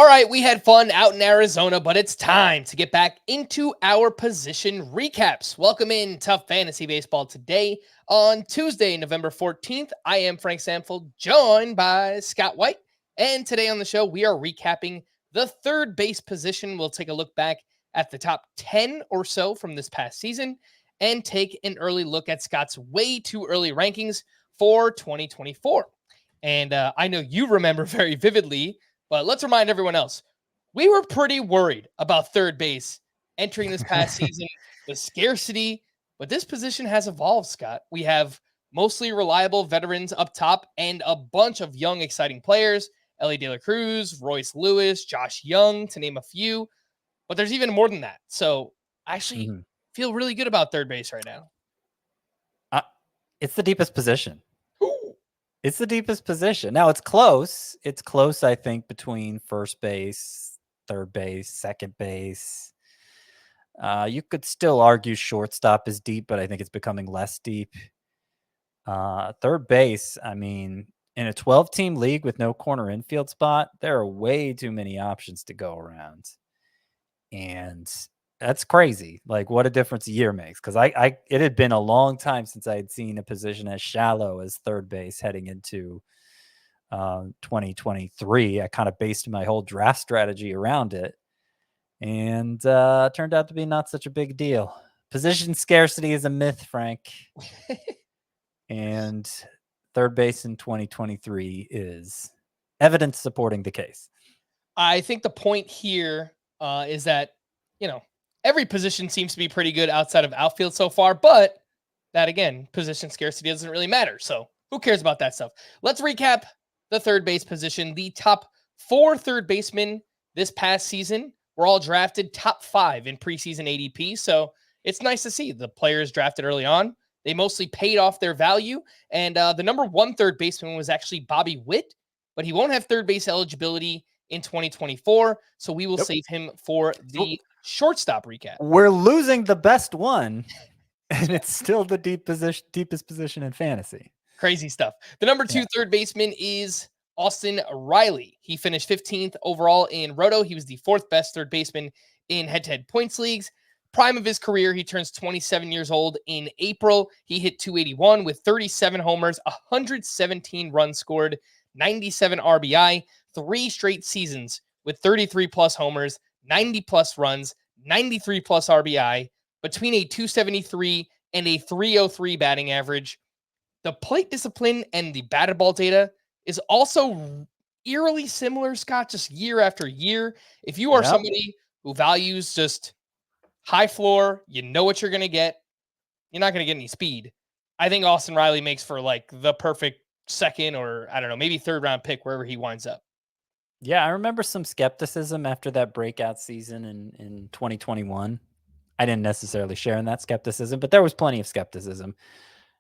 All right, we had fun out in Arizona, but it's time to get back into our position recaps. Welcome in to Fantasy Baseball today on Tuesday, November 14th. I am Frank Stampfl, joined by Scott White. And today on the show, we are recapping the third base position. We'll take a look back at the top 10 or so from this past season and take an early look at Scott's way too early rankings for 2024. And I know you remember very vividly, but let's remind everyone else, we were pretty worried about third base entering this past season, the scarcity, but this position has evolved, Scott. We have mostly reliable veterans up top and a bunch of young, exciting players, Ellie De La Cruz, Royce Lewis, Josh Young, to name a few, but there's even more than that. So I actually feel really good about third base right now. It's the deepest position. It's the deepest position. Now, it's close. It's close, I think, between first base, third base, second base. You could still argue shortstop is deep, but I think it's becoming less deep. Third base, I mean, in a 12-team league with no corner infield spot, there are way too many options to go around. And that's crazy. Like, what a difference a year makes. Because it had been a long time since I had seen a position as shallow as third base heading into 2023. I kind of based my whole draft strategy around it. And turned out to be not such a big deal. Position scarcity is a myth, Frank. And third base in 2023 is evidence supporting the case. I think the point here is that, every position seems to be pretty good outside of outfield so far, but that, again, position scarcity doesn't really matter. So who cares about that stuff? Let's recap the third base position. The top 4 third basemen this past season were all drafted top 5 in preseason ADP. So it's nice to see the players drafted early on. They mostly paid off their value. And the number 1 third baseman was actually Bobby Witt, but he won't have third base eligibility in 2024. So we will save him for the shortstop recap. We're losing the best one, and it's still the deepest position in fantasy. Crazy stuff. The number 2 third baseman is Austin Riley. He finished 15th overall in Roto. He was the 4th best third baseman in head-to-head points leagues. Prime of his career, he turns 27 years old in April. He hit 281 with 37 homers, 117 runs scored, 97 RBI, 3 straight seasons with 33-plus homers, 90-plus runs, 93-plus RBI, between a 273 and a 303 batting average. The plate discipline and the batted ball data is also eerily similar, Scott, just year after year. If you are somebody who values just high floor, you know what you're going to get, you're not going to get any speed. I think Austin Riley makes for like the perfect second or, I don't know, maybe third round pick wherever he winds up. Yeah, I remember some skepticism after that breakout season in 2021. I didn't necessarily share in that skepticism, but there was plenty of skepticism.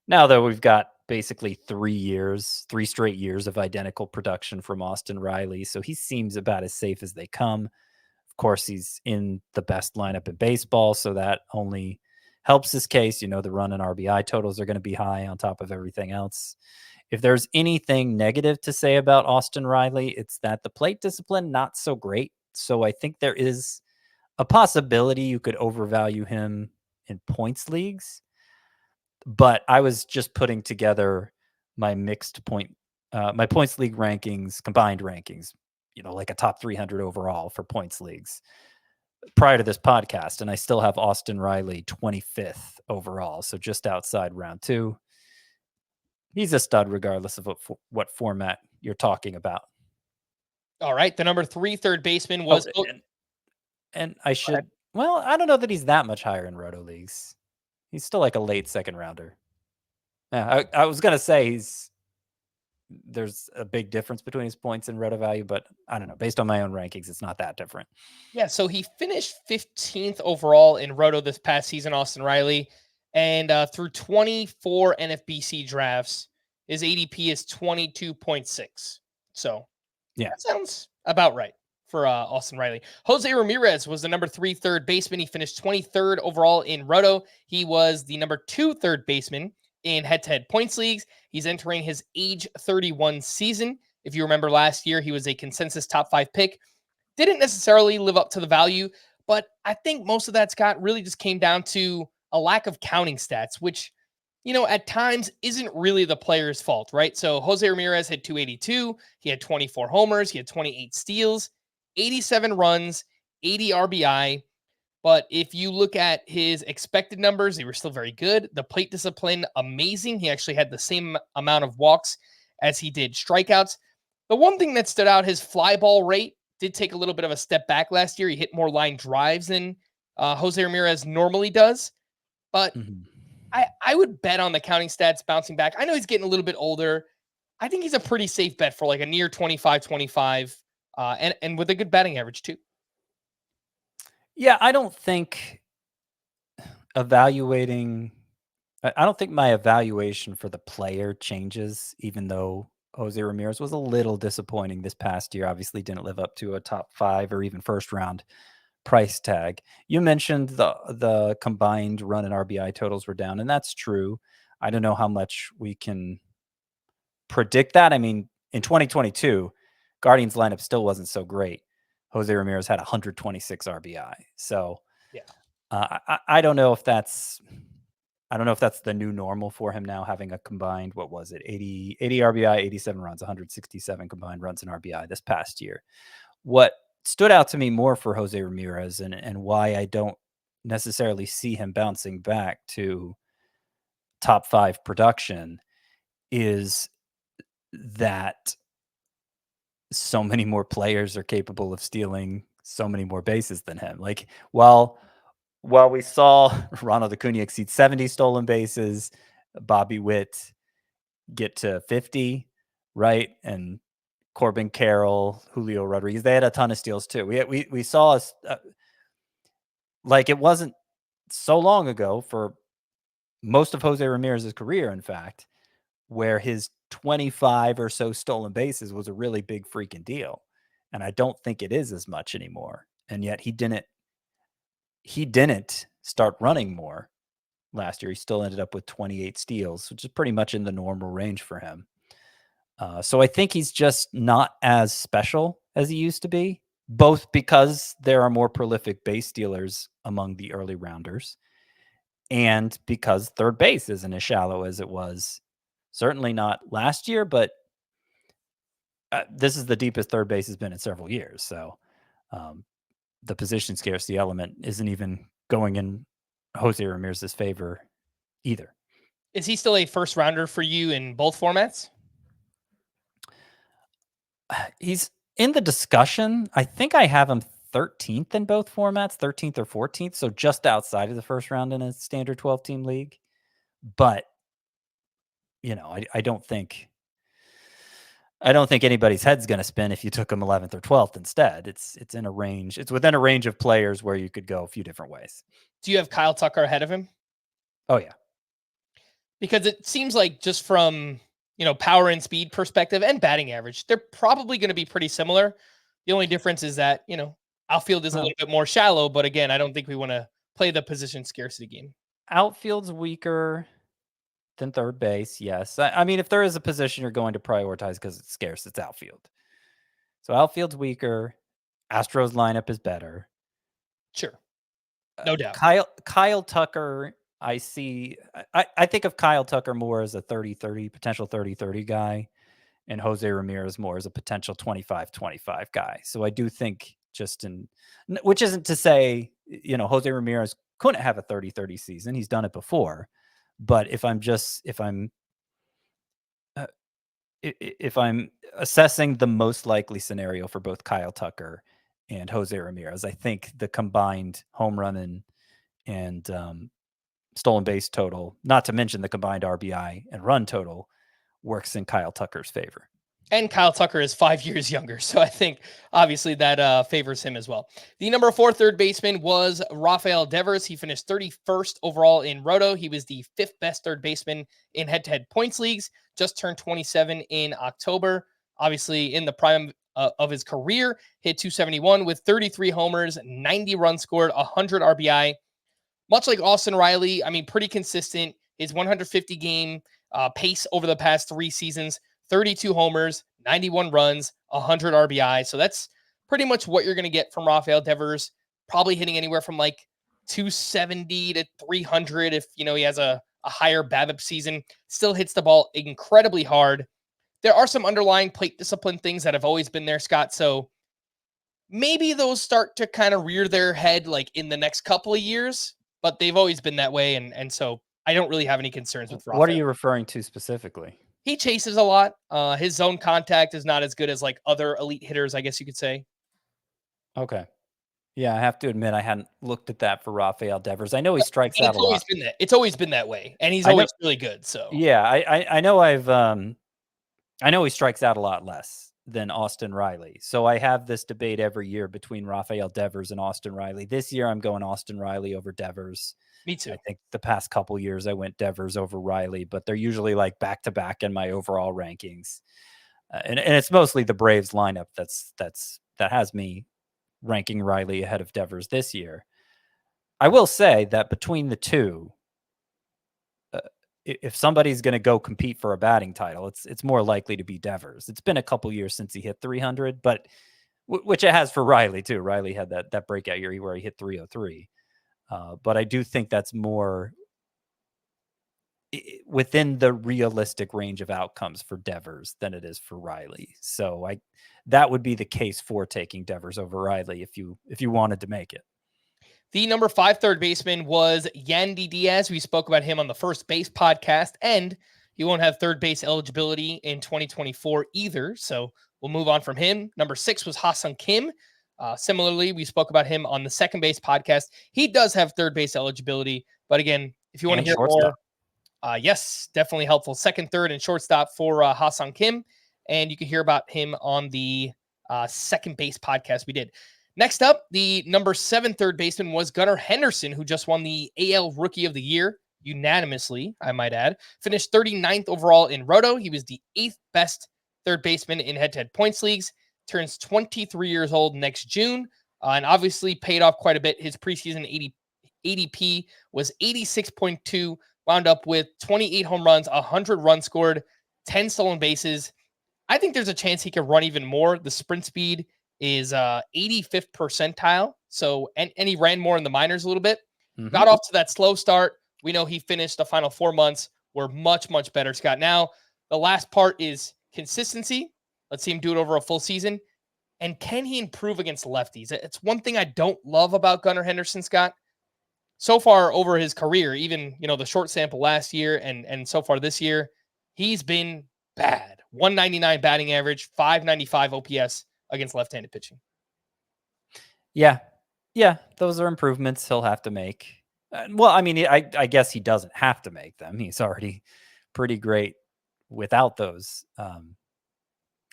Now that we've got basically 3 straight years of identical production from Austin Riley, so he seems about as safe as they come. Of course, he's in the best lineup in baseball, so that only helps his case. The run and RBI totals are going to be high on top of everything else. If there's anything negative to say about Austin Riley, it's that the plate discipline, not so great. So I think there is a possibility you could overvalue him in points leagues. But I was just putting together my my points league rankings, combined rankings, like a top 300 overall for points leagues prior to this podcast. And I still have Austin Riley 25th overall. So just outside round 2. He's a stud regardless of what format you're talking about. All right. The number 3 third baseman was... and I should... Well, I don't know that he's that much higher in Roto leagues. He's still like a late second rounder. Yeah, I was going to say there's a big difference between his points and Roto value, but I don't know. Based on my own rankings, it's not that different. Yeah, so he finished 15th overall in Roto this past season, Austin Riley. And through 24 NFBC drafts, his ADP is 22.6. So, yeah, that sounds about right for Austin Riley. Jose Ramirez was the number 3 third baseman. He finished 23rd overall in Roto. He was the number 2 third baseman in head-to-head points leagues. He's entering his age 31 season. If you remember last year, he was a consensus top 5 pick. didn't necessarily live up to the value, but I think most of that, Scott, really just came down to a lack of counting stats, which, at times isn't really the player's fault, right? So Jose Ramirez had 282. He had 24 homers. He had 28 steals, 87 runs, 80 RBI. But if you look at his expected numbers, they were still very good. The plate discipline, amazing. He actually had the same amount of walks as he did strikeouts. The one thing that stood out, his fly ball rate did take a little bit of a step back last year. He hit more line drives than Jose Ramirez normally does. But I would bet on the counting stats bouncing back. I know he's getting a little bit older. I think he's a pretty safe bet for like a near 25, and with a good batting average too. Yeah, I don't think my evaluation for the player changes, even though Jose Ramirez was a little disappointing this past year. Obviously didn't live up to a top 5 or even first round price tag. You mentioned the combined run and RBI totals were down, and that's true. I don't know how much we can predict that. I mean, in 2022, Guardians lineup still wasn't so great. Jose Ramirez had 126 RBI. So yeah, I don't know if that's the new normal for him now, having a combined, 80 RBI, 87 runs, 167 combined runs and RBI this past year. What stood out to me more for Jose Ramirez and why I don't necessarily see him bouncing back to top 5 production is that so many more players are capable of stealing so many more bases than him. Like, while we saw Ronald Acuna exceed 70 stolen bases, Bobby Witt get to 50, right? And Corbin Carroll, Julio Rodriguez, they had a ton of steals too. We saw like, it wasn't so long ago for most of Jose Ramirez's career, in fact, where his 25 or so stolen bases was a really big freaking deal. And I don't think it is as much anymore. And yet he didn't start running more last year. He still ended up with 28 steals, which is pretty much in the normal range for him. So I think he's just not as special as he used to be, both because there are more prolific base stealers among the early rounders and because third base isn't as shallow as it was. Certainly not last year, but this is the deepest third base has been in several years. So the position scarcity element isn't even going in Jose Ramirez's favor either. Is he still a first rounder for you in both formats? He's in the discussion. I think I have him 13th in both formats, 13th or 14th. So just outside of the first round in a standard 12-team league. But, I don't think anybody's head's going to spin if you took him 11th or 12th instead. It's in a range. It's within a range of players where you could go a few different ways. Do you have Kyle Tucker ahead of him? Oh, yeah. Because it seems like just from, power and speed perspective and batting average, they're probably going to be pretty similar. The only difference is that, outfield is a little bit more shallow, but again, I don't think we want to play the position scarcity game. Outfield's weaker than third base, yes. I mean, if there is a position you're going to prioritize because it's scarce, it's outfield. So outfield's weaker. Astros lineup is better. Sure. No doubt. Kyle Tucker, I think of Kyle Tucker more as a 30-30, potential 30-30 guy, and Jose Ramirez more as a potential 25-25 guy. So I do think which isn't to say, Jose Ramirez couldn't have a 30-30 season. He's done it before. But if I'm assessing the most likely scenario for both Kyle Tucker and Jose Ramirez, I think the combined home run and stolen base total, not to mention the combined RBI and run total, works in Kyle Tucker's favor. And Kyle Tucker is 5 years younger, so I think obviously that favors him as well. The number 4 third baseman was Rafael Devers. He finished 31st overall in Roto. He was the 5th best third baseman in head-to-head points leagues. Just turned 27 in October. Obviously, in the prime of his career, hit 271 with 33 homers, 90 runs scored, 100 RBI. Much like Austin Riley, I mean, pretty consistent. His 150-game pace over the past 3 seasons. 32 homers, 91 runs, 100 RBI. So that's pretty much what you're going to get from Rafael Devers, probably hitting anywhere from like 270 to 300 if, he has a higher BABIP season. Still hits the ball incredibly hard. There are some underlying plate discipline things that have always been there, Scott. So maybe those start to kind of rear their head like in the next couple of years, but they've always been that way. And so I don't really have any concerns with Rafael. What are you referring to specifically? He chases a lot. His zone contact is not as good as like other elite hitters, I guess you could say. Okay. Yeah, I have to admit I hadn't looked at that for Rafael Devers. I know he strikes out a lot. It's always been that way, and he's always really good. So yeah, I know I know he strikes out a lot less than Austin Riley. So I have this debate every year between Rafael Devers and Austin Riley. This year I'm going Austin Riley over Devers. Me too. I think the past couple years I went Devers over Riley, but they're usually like back to back in my overall rankings. And it's mostly the Braves lineup that has me ranking Riley ahead of Devers this year. I will say that between the two, if somebody's going to go compete for a batting title, it's more likely to be Devers. It's been a couple years since he hit 300, but which it has for Riley too. Riley had that breakout year where he hit 303. But I do think that's more within the realistic range of outcomes for Devers than it is for Riley. So that would be the case for taking Devers over Riley if you wanted to make it. The number 5 third baseman was Yandy Diaz. We spoke about him on the First Base podcast, and he won't have third base eligibility in 2024 either. So we'll move on from him. Number 6 was Ha-Seong Kim. Similarly, we spoke about him on the Second Base podcast. He does have third base eligibility, but again, if you want to hear more, yes, definitely helpful. Second, third, and shortstop for Ha-Seong Kim, and you can hear about him on the Second Base podcast we did. Next up, the number 7 third baseman was Gunnar Henderson, who just won the AL Rookie of the Year, unanimously, I might add. Finished 39th overall in Roto. He was the 8th best third baseman in head-to-head points leagues. Turns 23 years old next June, and obviously paid off quite a bit. His preseason ADP was 86.2, wound up with 28 home runs, 100 runs scored, 10 stolen bases. I think there's a chance he could run even more. The sprint speed is 85th percentile. So, and he ran more in the minors a little bit. Mm-hmm. Got off to that slow start. We know he finished the final 4 months were much, much better, Scott. Now, the last part is consistency. Let's see him do it over a full season. And can he improve against lefties? It's one thing I don't love about Gunnar Henderson, Scott. So far over his career, even, the short sample last year and so far this year, he's been bad. 199 batting average, 595 OPS against left-handed pitching. Yeah, those are improvements he'll have to make. Well, I mean, I guess he doesn't have to make them. He's already pretty great without those.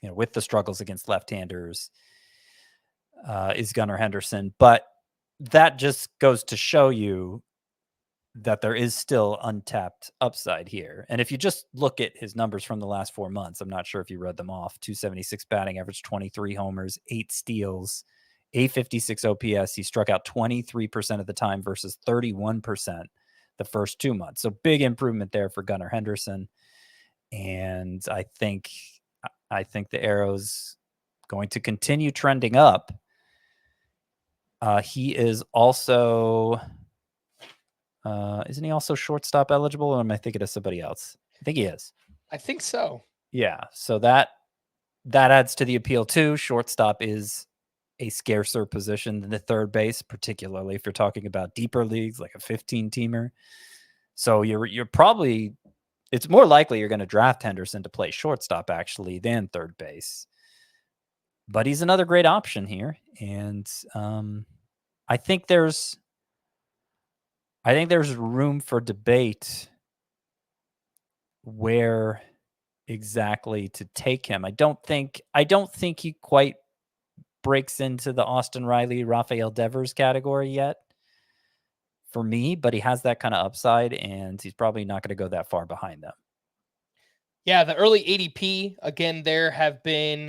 With the struggles against left-handers, is Gunnar Henderson. But that just goes to show you that there is still untapped upside here. And if you just look at his numbers from the last 4 months, I'm not sure if you read them off. 276 batting average, 23 homers, 8 steals, 856 OPS. He struck out 23% of the time versus 31% the first 2 months. So big improvement there for Gunnar Henderson. And I think the arrow's going to continue trending up. He is also... isn't he also shortstop eligible, or am I thinking of somebody else? I think he is. I think so. Yeah. So that adds to the appeal too. Shortstop is a scarcer position than the third base, particularly if you're talking about deeper leagues like a 15-teamer. So you're probably, it's more likely you're going to draft Henderson to play shortstop actually than third base. But he's another great option here, and I think there's room for debate where exactly to take him. I don't think he quite breaks into the Austin Riley, Rafael Devers category yet for me, but he has that kind of upside, and he's probably not going to go that far behind them. Yeah, the early ADP, again, there have been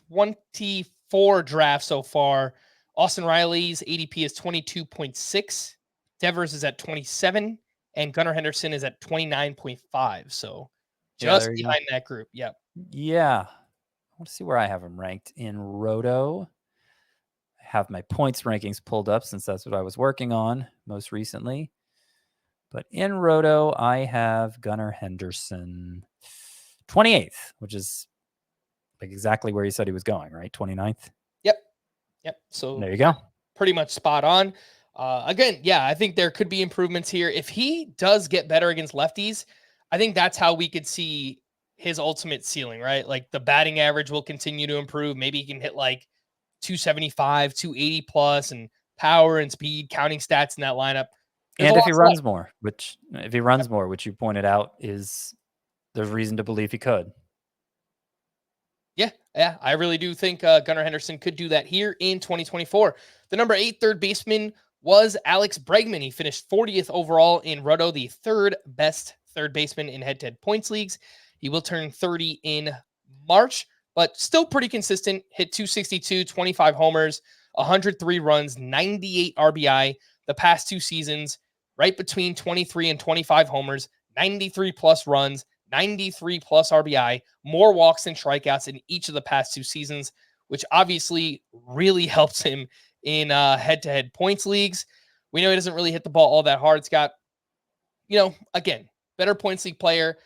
24 drafts so far. Austin Riley's ADP is 22.6. Devers is at 27, and Gunnar Henderson is at 29.5. So just behind that group. Yep. Yeah. I want to see where I have him ranked in Roto. have my points rankings pulled up since that's what I was working on most recently. But in Roto, I have Gunnar Henderson 28th, which is like exactly where he said he was going, right? 29th. Yep. So there you go. Pretty much spot on. Again, yeah, I think there could be improvements here. If he does get better against lefties, I think that's how we could see his ultimate ceiling, right? Like the batting average will continue to improve. Maybe he can hit like 275, 280 plus, and power and speed, counting stats in that lineup. And if he runs more, which you pointed out, is there's reason to believe he could. Yeah, I really do think Gunnar Henderson could do that here in 2024. The number 8 third baseman was Alex Bregman. He finished 40th overall in Roto, the third best third baseman in head-to-head points leagues. He will turn 30 in March, but still pretty consistent. Hit 262, 25 homers, 103 runs, 98 RBI the past 2 seasons, right between 23 and 25 homers, 93 plus runs, 93 plus RBI, more walks and strikeouts in each of the past 2 seasons, which obviously really helps him in head-to-head points leagues. We know he doesn't really hit the ball all that hard. Scott, again, better points league player,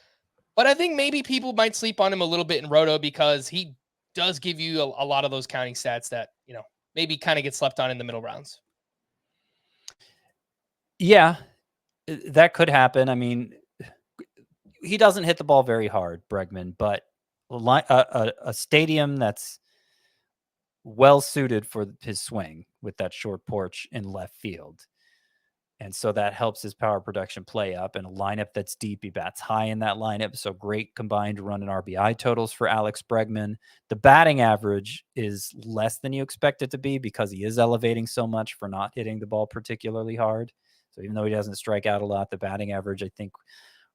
but I think maybe people might sleep on him a little bit in Roto because he does give you a lot of those counting stats that, maybe kind of get slept on in the middle rounds. Yeah, that could happen. I mean, he doesn't hit the ball very hard, Bregman, but a stadium that's well suited for his swing with that short porch in left field. And so that helps his power production play up. And a lineup that's deep, he bats high in that lineup. So great combined run and RBI totals for Alex Bregman. The batting average is less than you expect it to be because he is elevating so much for not hitting the ball particularly hard. So even though he doesn't strike out a lot, the batting average, I think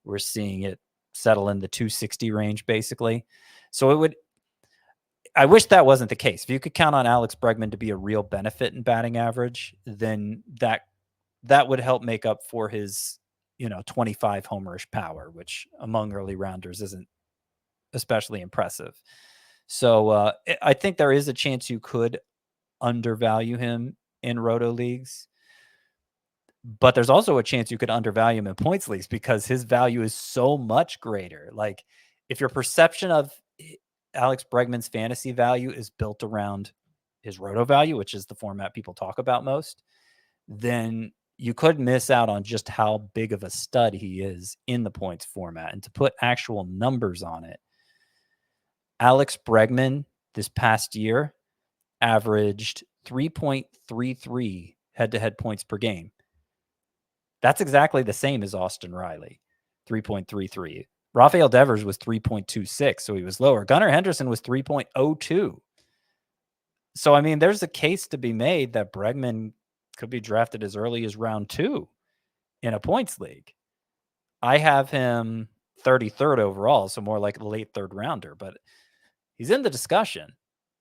we're seeing it settle in the 260 range, basically. So I wish that wasn't the case. If you could count on Alex Bregman to be a real benefit in batting average, then that would help make up for his, 25 homerish power, which among early rounders isn't especially impressive. So I think there is a chance you could undervalue him in Roto leagues. But there's also a chance you could undervalue him in points leagues because his value is so much greater. Like if your perception of Alex Bregman's fantasy value is built around his Roto value, which is the format people talk about most, then you could miss out on just how big of a stud he is in the points format. And to put actual numbers on it, Alex Bregman this past year averaged 3.33 head-to-head points per game. That's exactly the same as Austin Riley, 3.33. Rafael Devers was 3.26, so he was lower. Gunnar Henderson was 3.02. So, I mean, there's a case to be made that Bregman could be drafted as early as round 2 in a points league. I have him 33rd overall, so more like a late third rounder, but he's in the discussion.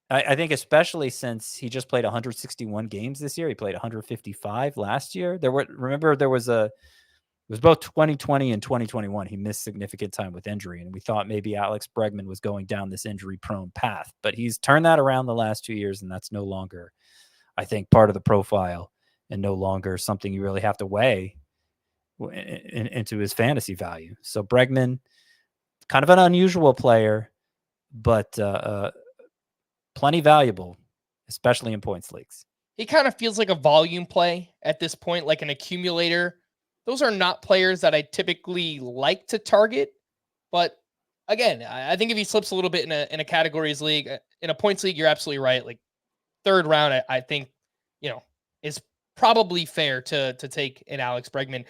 I think especially since he just played 161 games this year. He played 155 last year. It was both 2020 and 2021. He missed significant time with injury, and we thought maybe Alex Bregman was going down this injury-prone path. But he's turned that around the last 2 years, and that's no longer, I think, part of the profile and no longer something you really have to weigh into his fantasy value. So Bregman, kind of an unusual player, but plenty valuable, especially in points leagues. He kind of feels like a volume play at this point, like an accumulator. Those are not players that I typically like to target. But again, I think if he slips a little bit in a categories league, in a points league, you're absolutely right. Like third round, I think, is probably fair to take an Alex Bregman.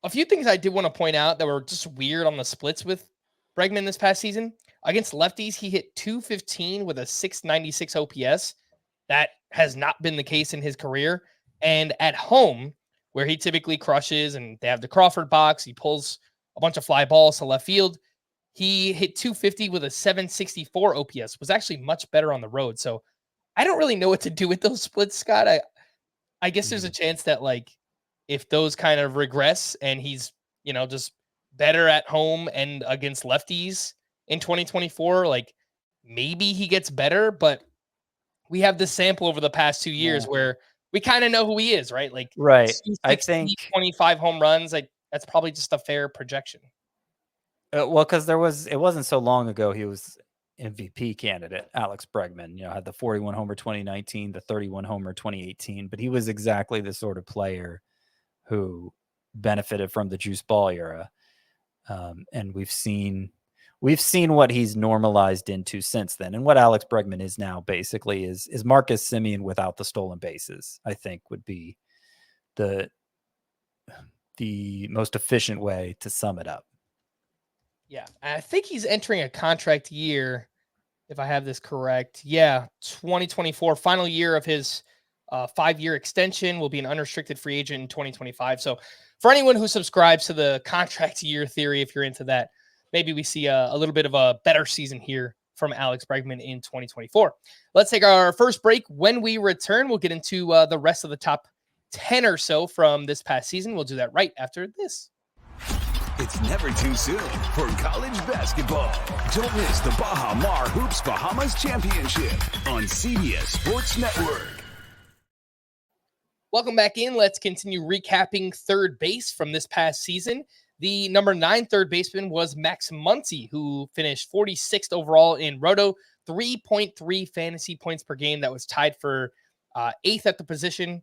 A few things I did want to point out that were just weird on the splits with Bregman this past season. Against lefties, he hit 215 with a 696 OPS. That has not been the case in his career. And at home, where he typically crushes and they have the Crawford box, he pulls a bunch of fly balls to left field. He hit 250 with a 764 OPS, was actually much better on the road. So I don't really know what to do with those splits, Scott. I guess there's a chance that like if those kind of regress and he's, just better at home and against lefties in 2024, like maybe he gets better, but we have this sample over the past 2 years Yeah. where we kind of know who he is, right? Like Right. I 260, think 25 home runs. Like that's probably just a fair projection. well, because it wasn't so long ago he was MVP candidate, Alex Bregman. Had the 41 homer 2019, the 31 homer 2018, but he was exactly the sort of player who benefited from the juice ball era. And we've seen what he's normalized into since then. And what Alex Bregman is now basically is Marcus Semien without the stolen bases, I think would be the most efficient way to sum it up. Yeah. I think he's entering a contract year, if I have this correct. Yeah. 2024, final year of his 5-year extension, will be an unrestricted free agent in 2025. So for anyone who subscribes to the contract year theory, if you're into that, maybe we see a little bit of a better season here from Alex Bregman in 2024. Let's take our first break. When we return, we'll get into the rest of the top 10 or so from this past season. We'll do that right after this. It's never too soon for college basketball. Don't miss the Baha Mar Hoops Bahamas Championship on CBS Sports Network. Welcome back in. Let's continue recapping third base from this past season. The number 9 third baseman was Max Muncy, who finished 46th overall in Roto, 3.3 fantasy points per game. That was tied for 8th at the position.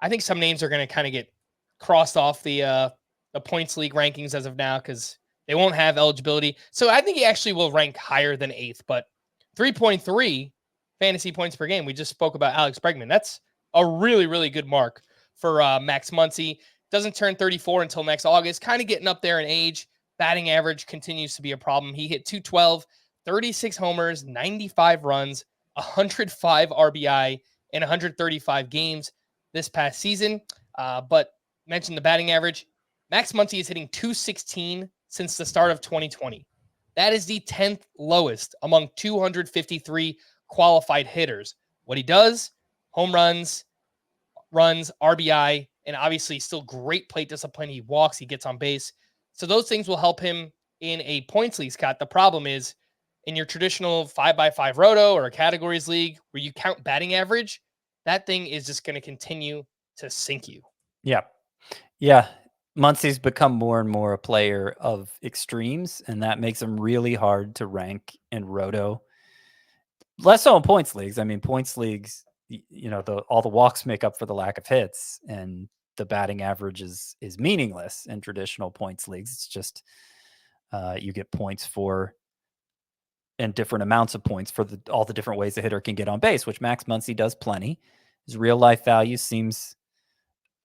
I think some names are going to kind of get crossed off the points league rankings as of now because they won't have eligibility. So I think he actually will rank higher than 8th, but 3.3 fantasy points per game. We just spoke about Alex Bregman. That's a really, really good mark for Max Muncy. Doesn't turn 34 until next August. Kind of getting up there in age. Batting average continues to be a problem. He hit 212, 36 homers, 95 runs, 105 RBI in 135 games this past season. But mentioned the batting average. Max Muncy is hitting 216 since the start of 2020. That is the 10th lowest among 253 qualified hitters. What he does, home runs, RBI, and obviously still great plate discipline. He walks, he gets on base. So those things will help him in a points league, Scott. The problem is in your traditional 5x5 roto or a categories league where you count batting average, that thing is just going to continue to sink you. Yeah. Yeah. Muncy's become more and more a player of extremes, and that makes him really hard to rank in roto. Less so in points leagues. I mean, points leagues, all the walks make up for the lack of hits, and the batting average is meaningless in traditional points leagues. It's just you get points for and different amounts of points for all the different ways a hitter can get on base, which Max Muncy does plenty. His real life value seems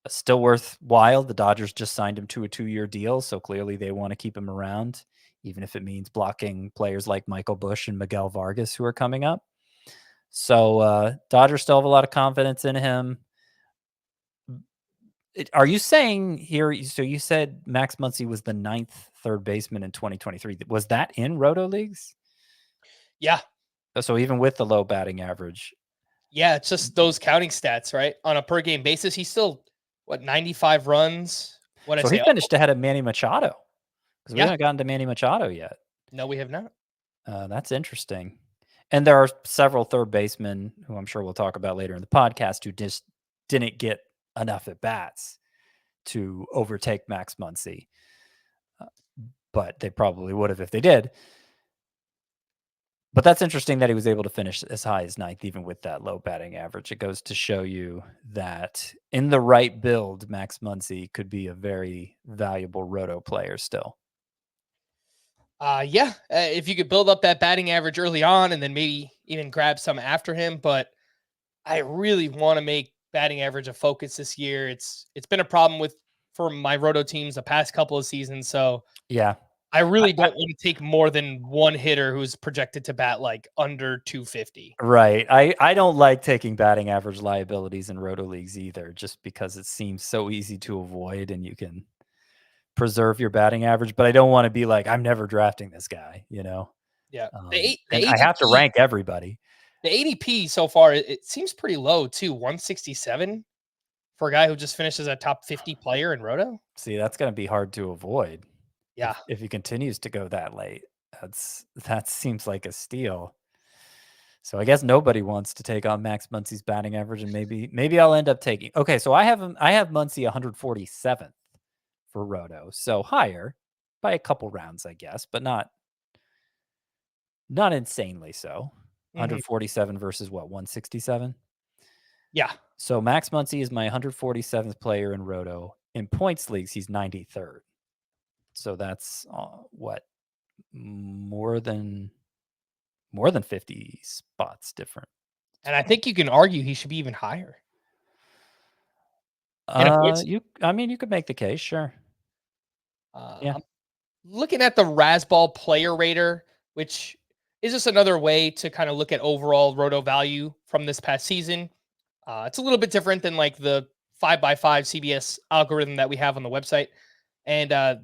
still worthwhile. The Dodgers just signed him to a 2-year deal, so clearly they want to keep him around, even if it means blocking players like Michael Busch and Miguel Vargas who are coming up. So Dodgers still have a lot of confidence in him. Are you saying here, so you said Max Muncy was the 9th third baseman in 2023. Was that in roto leagues? Yeah. So even with the low batting average. Yeah, it's just those counting stats, right? On a per game basis, he's still, 95 runs? So he finished ahead of Manny Machado because we Yeah. haven't gotten to Manny Machado yet. No, we have not. That's interesting. And there are several third basemen who I'm sure we'll talk about later in the podcast who just didn't get enough at bats to overtake Max Muncy. But they probably would have if they did. But that's interesting that he was able to finish as high as 9th, even with that low batting average. It goes to show you that in the right build, Max Muncy could be a very valuable roto player still. If you could build up that batting average early on and then maybe even grab some after him. But I really want to make batting average a focus this year. It's been a problem for my roto teams the past couple of seasons. So yeah, I really don't want to take more than one hitter who's projected to bat like under 250. Right. I don't like taking batting average liabilities in roto leagues either, just because it seems so easy to avoid and you can preserve your batting average. But I don't want to be like, I'm never drafting this guy, Yeah. And I have to rank everybody. The ADP so far, it seems pretty low too. 167 for a guy who just finished as a top 50 player in roto. See, that's going to be hard to avoid. Yeah. If he continues to go that late, that seems like a steal. So I guess nobody wants to take on Max Muncy's batting average, and maybe I'll end up taking. Okay, so I have Muncy 147th for Roto, so higher by a couple rounds, I guess, but not insanely so. 147 versus what, 167? Yeah. So Max Muncy is my 147th player in Roto. In points leagues, he's 93rd. So that's what, more than 50 spots different. And I think you can argue he should be even higher. You could make the case, sure. Yeah. I'm looking at the Razzball player rater, which is just another way to kind of look at overall Roto value from this past season. It's a little bit different than like the 5x5 CBS algorithm that we have on the website. And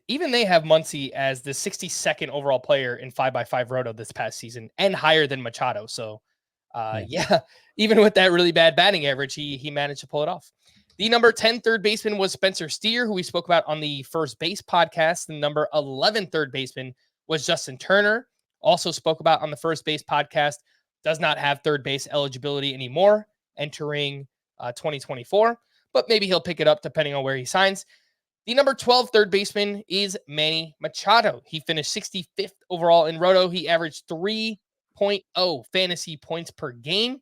even they have Muncy as the 62nd overall player in 5x5 Roto this past season and higher than Machado. So, yeah, even with that really bad batting average, he managed to pull it off. The number 10 third baseman was Spencer Steer, who we spoke about on the First Base podcast. The number 11 third baseman was Justin Turner, also spoke about on the First Base podcast. Does not have third base eligibility anymore entering 2024, but maybe he'll pick it up depending on where he signs. The number 12 third baseman is Manny Machado. He finished 65th overall in Roto. He averaged 3.0 fantasy points per game.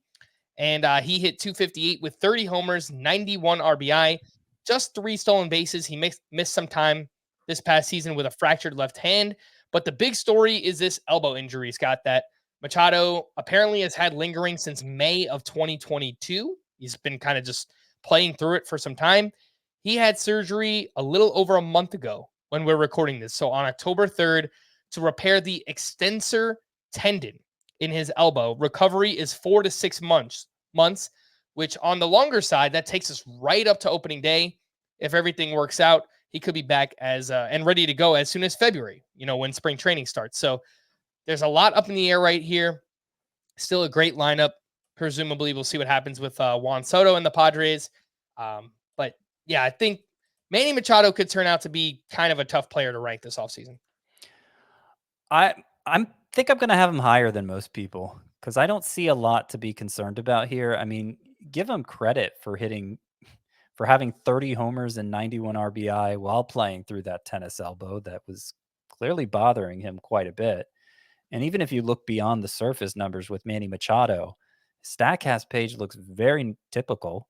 And he hit 258 with 30 homers, 91 RBI, just 3 stolen bases. He missed some time this past season with a fractured left hand. But the big story is this elbow injury, Scott, that Machado apparently has had lingering since May of 2022. He's been kind of just playing through it for some time. He had surgery a little over a month ago when we're recording this. So on October 3rd, to repair the extensor tendon in his elbow. Recovery is 4 to 6 months, which on the longer side, that takes us right up to opening day. If everything works out, he could be back and ready to go as soon as February, when spring training starts. So there's a lot up in the air right here. Still a great lineup. Presumably, we'll see what happens with Juan Soto and the Padres. But yeah, I think Manny Machado could turn out to be kind of a tough player to rank this offseason. I think I'm going to have him higher than most people because I don't see a lot to be concerned about here. I mean, give him credit for having 30 homers and 91 RBI while playing through that tennis elbow that was clearly bothering him quite a bit. And even if you look beyond the surface numbers with Manny Machado, StatCast page looks very typical.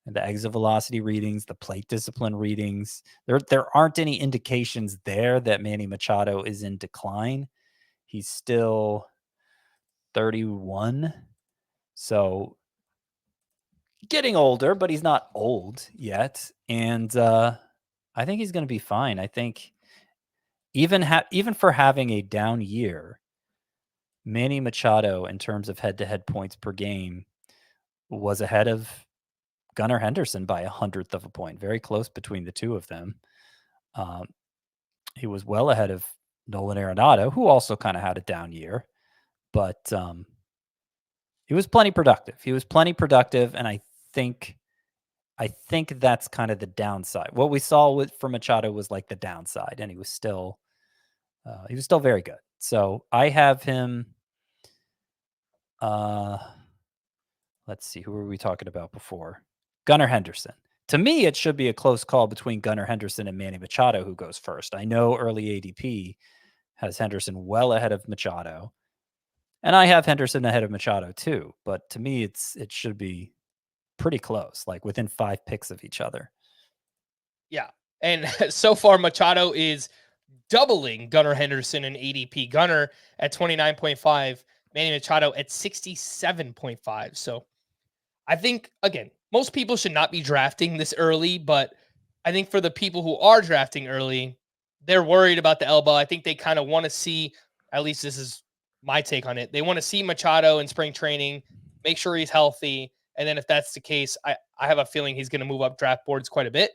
And the exit velocity readings, the plate discipline readings, there aren't any indications there that Manny Machado is in decline. He's still 31. So getting older, but he's not old yet. And I think he's going to be fine. I think even for having a down year, Manny Machado, in terms of head-to-head points per game, was ahead of Gunnar Henderson by 100th of a point. Very close between the two of them. He was well ahead of Nolan Arenado, who also kind of had a down year, but he was plenty productive. And I think that's kind of the downside. What we saw from Machado was like the downside, and he was still very good. So I have him. Let's see, who were we talking about before? Gunnar Henderson. To me, it should be a close call between Gunnar Henderson and Manny Machado, who goes first. I know early ADP has Henderson well ahead of Machado, and I have Henderson ahead of Machado too. But to me, it should be pretty close, like within 5 picks of each other. Yeah, and so far Machado is doubling Gunnar Henderson in ADP. Gunnar at 29.5, Manny Machado at 67.5. So I think, again, most people should not be drafting this early, but I think for the people who are drafting early, they're worried about the elbow. I think they kind of want to see, at least this is my take on it, they want to see Machado in spring training, make sure he's healthy, and then if that's the case, I have a feeling he's going to move up draft boards quite a bit.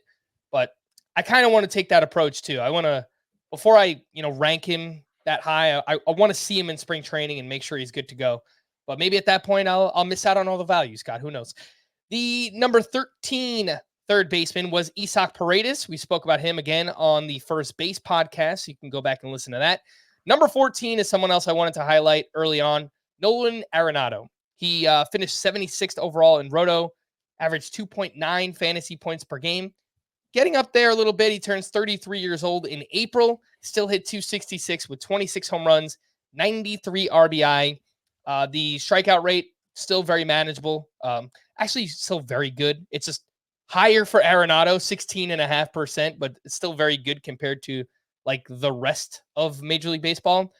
But I kind of want to take that approach too. I want to, before I rank him that high, I want to see him in spring training and make sure he's good to go. But maybe at that point, I'll miss out on all the value, Scott. Who knows? The number 13 third baseman was Isaac Paredes. We spoke about him again on the First Base podcast. So you can go back and listen to that. Number 14 is someone else I wanted to highlight early on. Nolan Arenado. He finished 76th overall in Roto, averaged 2.9 fantasy points per game. Getting up there a little bit. He turns 33 years old in April. Still hit 266 with 26 home runs, 93 RBI. The strikeout rate, still very manageable. Actually, still very good. It's just higher for Arenado, 16.5%, but it's still very good compared to like the rest of Major League Baseball.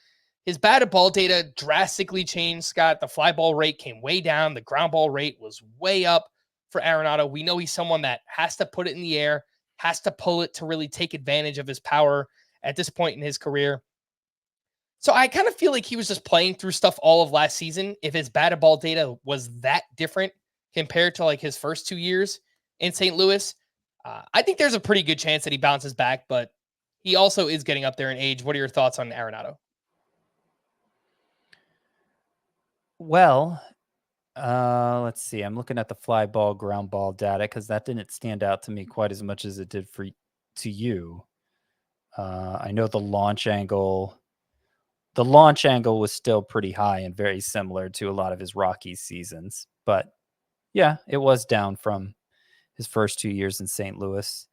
His batted ball data drastically changed, Scott. The fly ball rate came way down. The ground ball rate was way up for Arenado. We know he's someone that has to put it in the air, has to pull it to really take advantage of his power at this point in his career. So I kind of feel like he was just playing through stuff all of last season. If his batted ball data was that different compared to like his first 2 years in St. Louis, I think there's a pretty good chance that he bounces back, but he also is getting up there in age. What are your thoughts on Arenado? Well, let's see. I'm looking at the fly ball, ground ball data because that didn't stand out to me quite as much as it did to you. I know the launch angle. The launch angle was still pretty high and very similar to a lot of his Rockies seasons, but yeah, it was down from his first 2 years in St. Louis.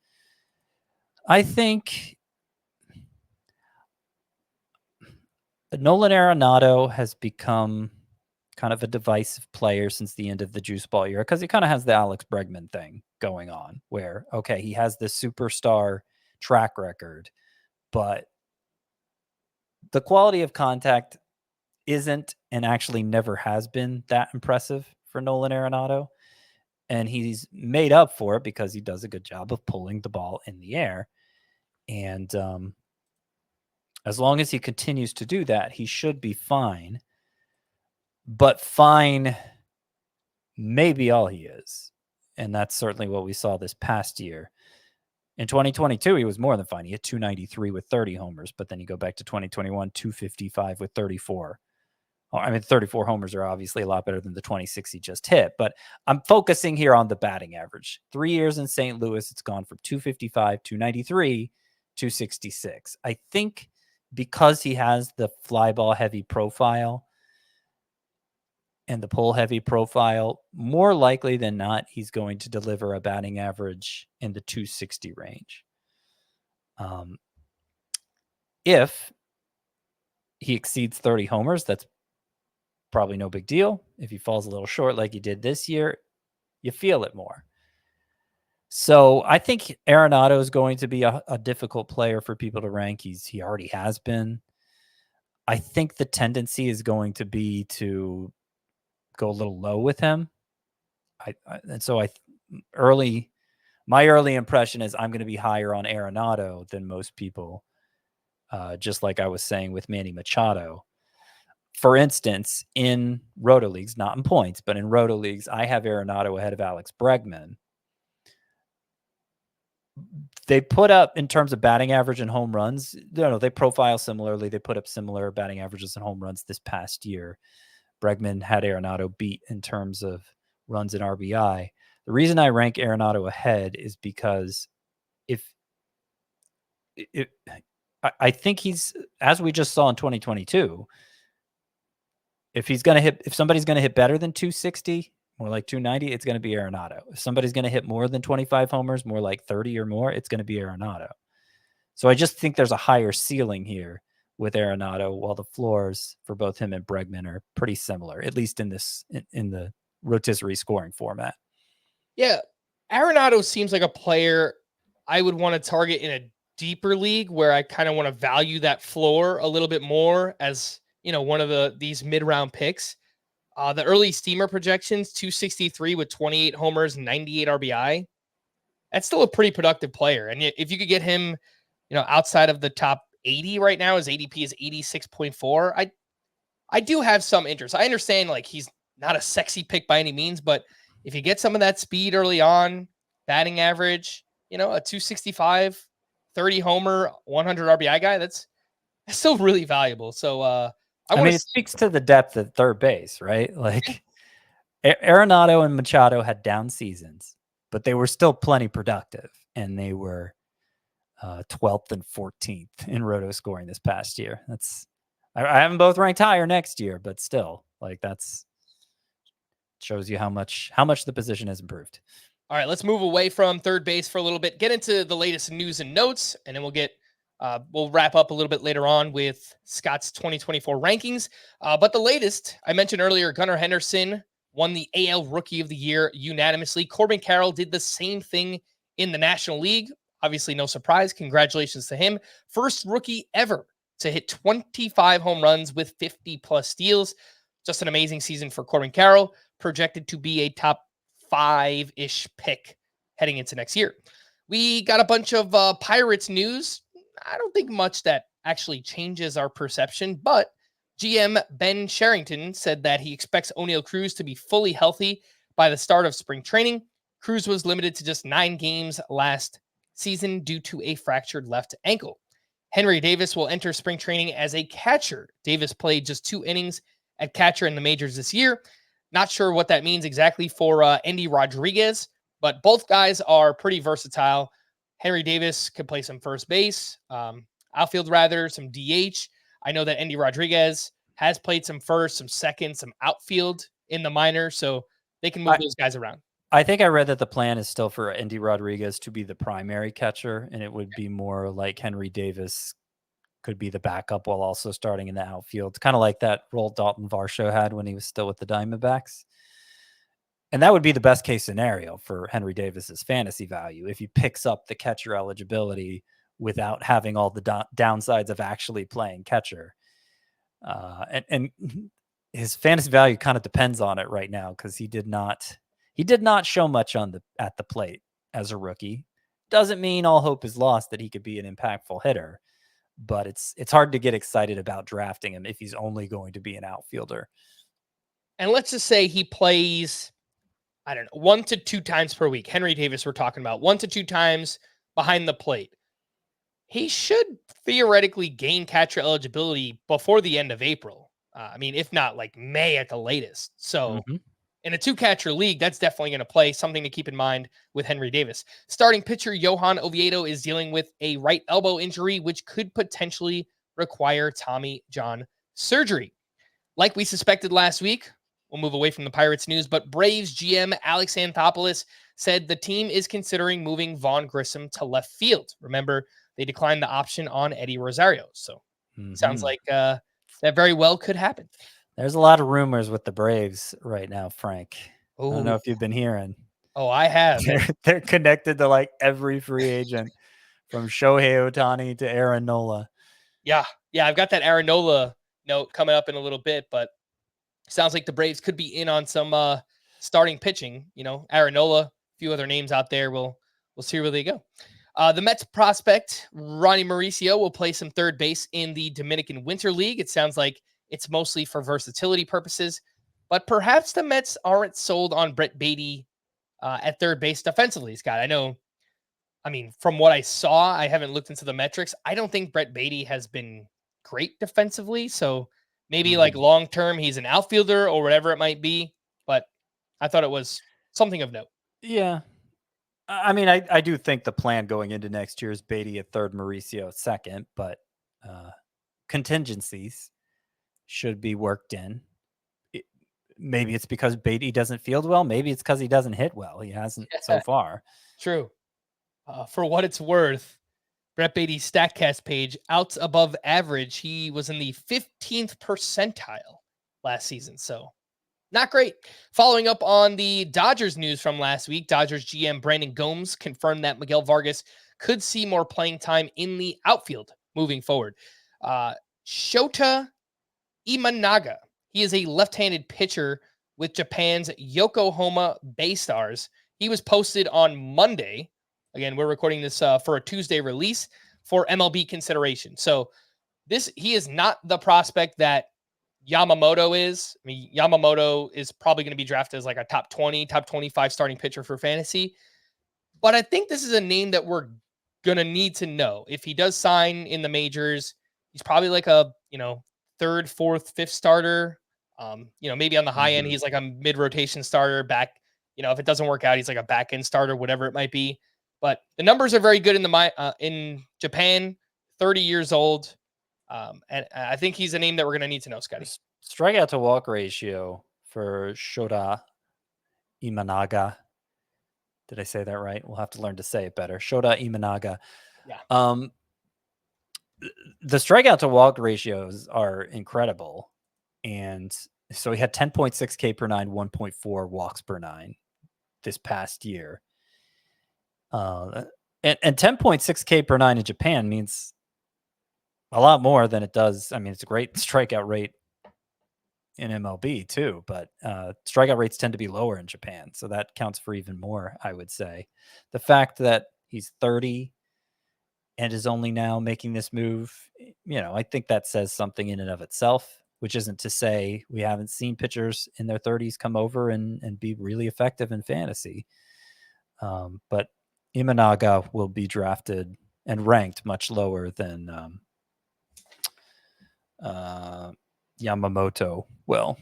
I think Nolan Arenado has become kind of a divisive player since the end of the juice ball era because he kind of has the Alex Bregman thing going on where, okay, he has this superstar track record, but the quality of contact isn't and actually never has been that impressive for Nolan Arenado. And he's made up for it because he does a good job of pulling the ball in the air. And as long as he continues to do that, he should be fine. But fine may be all he is. And that's certainly what we saw this past year. In 2022, he was more than fine. He hit 293 with 30 homers. But then you go back to 2021, 255 with 34. I mean, 34 homers are obviously a lot better than the 26 he just hit. But I'm focusing here on the batting average. 3 years in St. Louis, it's gone from 255, 293, 266. I think because he has the fly ball heavy profile and the pull heavy profile, more likely than not, he's going to deliver a batting average in the 260 range. If he exceeds 30 homers, that's probably no big deal. If he falls a little short like he did this year, you feel it more. So I think Arenado is going to be a difficult player for people to rank. He already has been. I think the tendency is going to be to go a little low with him. My early impression is I'm going to be higher on Arenado than most people, just like I was saying with Manny Machado. For instance, in Roto Leagues, not in points, but in Roto Leagues, I have Arenado ahead of Alex Bregman. They put up, in terms of batting average and home runs, they profile similarly. They put up similar batting averages and home runs this past year. Bregman had Arenado beat in terms of runs and RBI. The reason I rank Arenado ahead is because I think he's, as we just saw in 2022, if somebody's going to hit better than 260, more like 290, it's going to be Arenado. If somebody's going to hit more than 25 homers, more like 30 or more, it's going to be Arenado. So I just think there's a higher ceiling here with Arenado, while the floors for both him and Bregman are pretty similar, at least in the rotisserie scoring format. Yeah. Arenado seems like a player I would want to target in a deeper league where I kind of want to value that floor a little bit more as, one of these mid-round picks. The early steamer projections, 263 with 28 homers, 98 RBI. That's still a pretty productive player. And if you could get him, outside of the top 80 right now, his ADP is 86.4. I do have some interest. I understand like he's not a sexy pick by any means, but if you get some of that speed early on, batting average, a 265, 30 homer, 100 RBI guy, that's still really valuable. So, it speaks to the depth at third base, right? Like Arenado and Machado had down seasons, but they were still plenty productive, and they were 12th and 14th in roto scoring this past year. I have them both ranked higher next year, but still, Like that's shows you how much the position has improved. All right, let's move away from third base for a little bit, get into the latest news and notes, and then we'll wrap up a little bit later on with Scott's 2024 rankings. But the latest, I mentioned earlier, Gunnar Henderson won the AL Rookie of the Year unanimously. Corbin Carroll did the same thing in the National League. Obviously, no surprise. Congratulations to him. First rookie ever to hit 25 home runs with 50-plus steals. Just an amazing season for Corbin Carroll, projected to be a top 5-ish pick heading into next year. We got a bunch of Pirates news. I don't think much that actually changes our perception, but GM Ben Sherrington said that he expects O'Neal Cruz to be fully healthy by the start of spring training. Cruz was limited to just 9 games last season due to a fractured left ankle. Henry Davis will enter spring training as a catcher. Davis played just 2 innings at catcher in the majors this year. Not sure what that means exactly for Endy Rodriguez, but both guys are pretty versatile. Henry Davis could play some first base, outfield rather, some DH. I know that Endy Rodriguez has played some first, some second, some outfield in the minors, so they can move those guys around. I think I read that the plan is still for Endy Rodriguez to be the primary catcher, and it would be more like Henry Davis could be the backup while also starting in the outfield, kind of like that role Dalton Varsho had when he was still with the Diamondbacks. And that would be the best case scenario for Henry Davis's fantasy value if he picks up the catcher eligibility without having all the downsides of actually playing catcher. And his fantasy value kind of depends on it right now because he did not show much at the plate as a rookie. Doesn't mean all hope is lost that he could be an impactful hitter, but it's hard to get excited about drafting him if he's only going to be an outfielder. And let's just say he plays, I don't know, 1 to 2 times per week. Henry Davis, we're talking about 1 to 2 times behind the plate. He should theoretically gain catcher eligibility before the end of April. If not like May at the latest. So in a 2-catcher league, that's definitely going to play. Something to keep in mind with Henry Davis. Starting pitcher Johan Oviedo is dealing with a right elbow injury, which could potentially require Tommy John surgery. Like we suspected last week, we'll move away from the Pirates news, but Braves GM Alex Anthopoulos said the team is considering moving Vaughn Grissom to left field. Remember, they declined the option on Eddie Rosario. So sounds like that very well could happen. There's a lot of rumors with the Braves right now, Frank. Ooh. I don't know if you've been hearing. Oh, I have. They're connected to like every free agent from Shohei Ohtani to Aaron Nola. Yeah, I've got that Aaron Nola note coming up in a little bit, but sounds like the Braves could be in on some starting pitching. Aaron Nola, a few other names out there. We'll see where they go. The Mets prospect, Ronnie Mauricio, will play some third base in the Dominican Winter League. It sounds like it's mostly for versatility purposes, but perhaps the Mets aren't sold on Brett Baty at third base defensively, Scott. From what I saw, I haven't looked into the metrics. I don't think Brett Baty has been great defensively, so maybe like long-term he's an outfielder or whatever it might be, but I thought it was something of note. Yeah. I do think the plan going into next year is Baty at third, Mauricio at second, but contingencies should be worked in. Maybe it's because Baty doesn't field well. Maybe it's because he doesn't hit well. He hasn't so far. True. For what it's worth, Brett Baty's StatCast page, outs above average, he was in the 15th percentile last season. So not great. Following up on the Dodgers news from last week, Dodgers GM Brandon Gomes confirmed that Miguel Vargas could see more playing time in the outfield moving forward. Shota Imanaga, he is a left-handed pitcher with Japan's Yokohama Bay Stars. He was posted on Monday. Again, we're recording this for a Tuesday release for MLB consideration. So he is not the prospect that Yamamoto is. Yamamoto is probably going to be drafted as like a top 20, top 25 starting pitcher for fantasy. But I think this is a name that we're going to need to know. If he does sign in the majors, he's probably like a, third, fourth, fifth starter. Maybe on the high end, he's like a mid-rotation starter back. If it doesn't work out, he's like a back-end starter, whatever it might be. But the numbers are very good in Japan, 30 years old. And I think he's a name that we're going to need to know, Scotty. strikeout to walk ratio for Shota Imanaga. Did I say that right? We'll have to learn to say it better. Shota Imanaga. Yeah. The strikeout to walk ratios are incredible. And so he had 10.6 K per nine, 1.4 walks per nine this past year. And 10.6 K per nine in Japan means a lot more than it does. I mean, it's a great strikeout rate in MLB too, but strikeout rates tend to be lower in Japan. So that counts for even more, I would say. The fact that he's 30 and is only now making this move, I think that says something in and of itself, which isn't to say we haven't seen pitchers in their 30s come over and be really effective in fantasy. But Imanaga will be drafted and ranked much lower than Yamamoto will.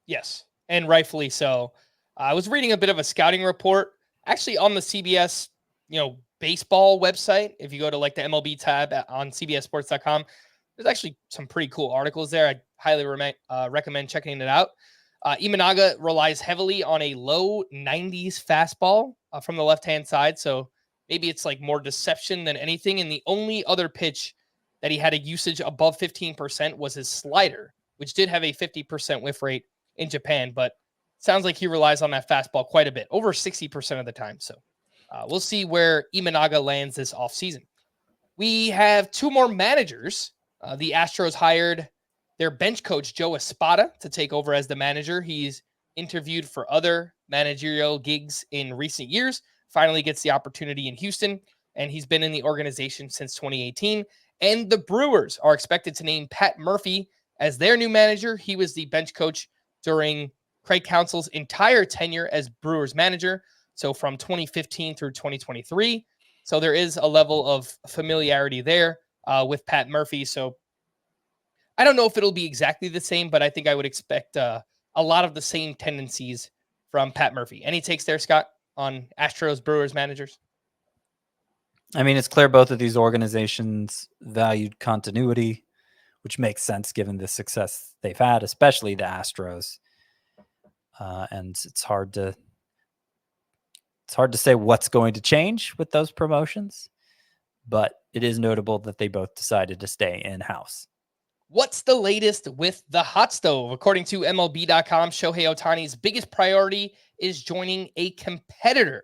Yes, and rightfully so. I was reading a bit of a scouting report, actually on the CBS, baseball website. If you go to like the MLB tab on CBSSports.com, there's actually some pretty cool articles there. I highly recommend checking it out. Imanaga relies heavily on a low 90s fastball from the left-hand side, so maybe it's like more deception than anything. And the only other pitch that he had a usage above 15% was his slider, which did have a 50% whiff rate in Japan, but sounds like he relies on that fastball quite a bit, over 60% of the time. So we'll see where Imanaga lands this offseason. We have two more managers. The Astros hired their bench coach, Joe Espada, to take over as the manager. He's interviewed for other managerial gigs in recent years, finally gets the opportunity in Houston, and he's been in the organization since 2018. And the Brewers are expected to name Pat Murphy as their new manager. He was the bench coach during Craig Counsell's entire tenure as Brewers manager, so from 2015 through 2023. So there is a level of familiarity there with Pat Murphy. So I don't know if it'll be exactly the same, but I think I would expect a lot of the same tendencies from Pat Murphy. Any takes there, Scott, on Astros Brewers managers? I mean, it's clear both of these organizations valued continuity, which makes sense given the success they've had, especially the Astros. And it's hard to say what's going to change with those promotions, but it is notable that they both decided to stay in-house. What's the latest with the hot stove? According to MLB.com, Shohei Ohtani's biggest priority is joining a competitor,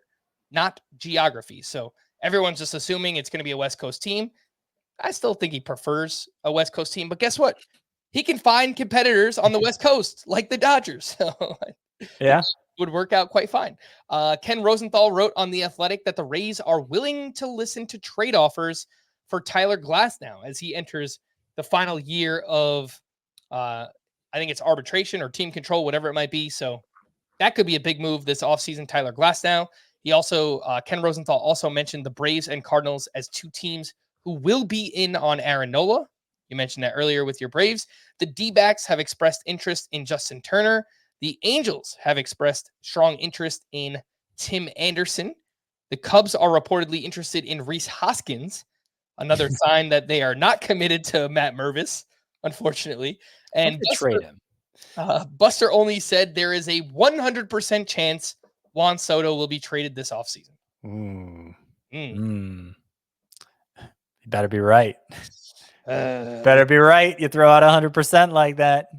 not geography. So everyone's just assuming it's going to be a West Coast team. I still think he prefers a West Coast team, but guess what? He can find competitors on the West Coast, like the Dodgers. So yeah, would work out quite fine. Ken Rosenthal wrote on The Athletic that the Rays are willing to listen to trade offers for Tyler Glasnow as he enters the final year of, I think it's arbitration or team control, whatever it might be. So that could be a big move this offseason, Tyler Glasnow. He also, Ken Rosenthal also mentioned the Braves and Cardinals as two teams who will be in on Aaron Nola. You mentioned that earlier with your Braves. The D-backs have expressed interest in Justin Turner. The Angels have expressed strong interest in Tim Anderson. The Cubs are reportedly interested in Rhys Hoskins, another sign that they are not committed to Matt Mervis, unfortunately. And trade him. Buster only said there is a 100% chance Juan Soto will be traded this offseason. You better be right. Better be right. You throw out 100% like that.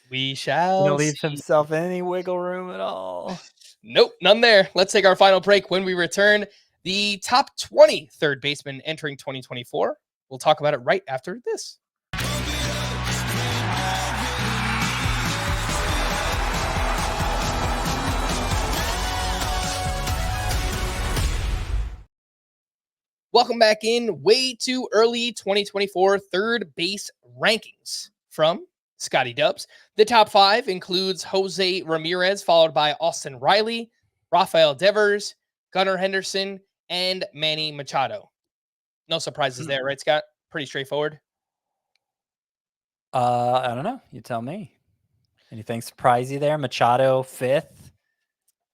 We shall leave himself any wiggle room at all. Nope, none there. Let's take our final break. When we return, the top 20 third baseman entering 2024. We'll talk about it right after this. Welcome back in. Way too early 2024 third base rankings from Scotty Dubs. The top 5 includes Jose Ramirez, followed by Austin Riley, Rafael Devers, Gunnar Henderson, and Manny Machado. No surprises there, right, Scott? Pretty straightforward. I don't know. You tell me. Anything surprise you there? Machado 5th.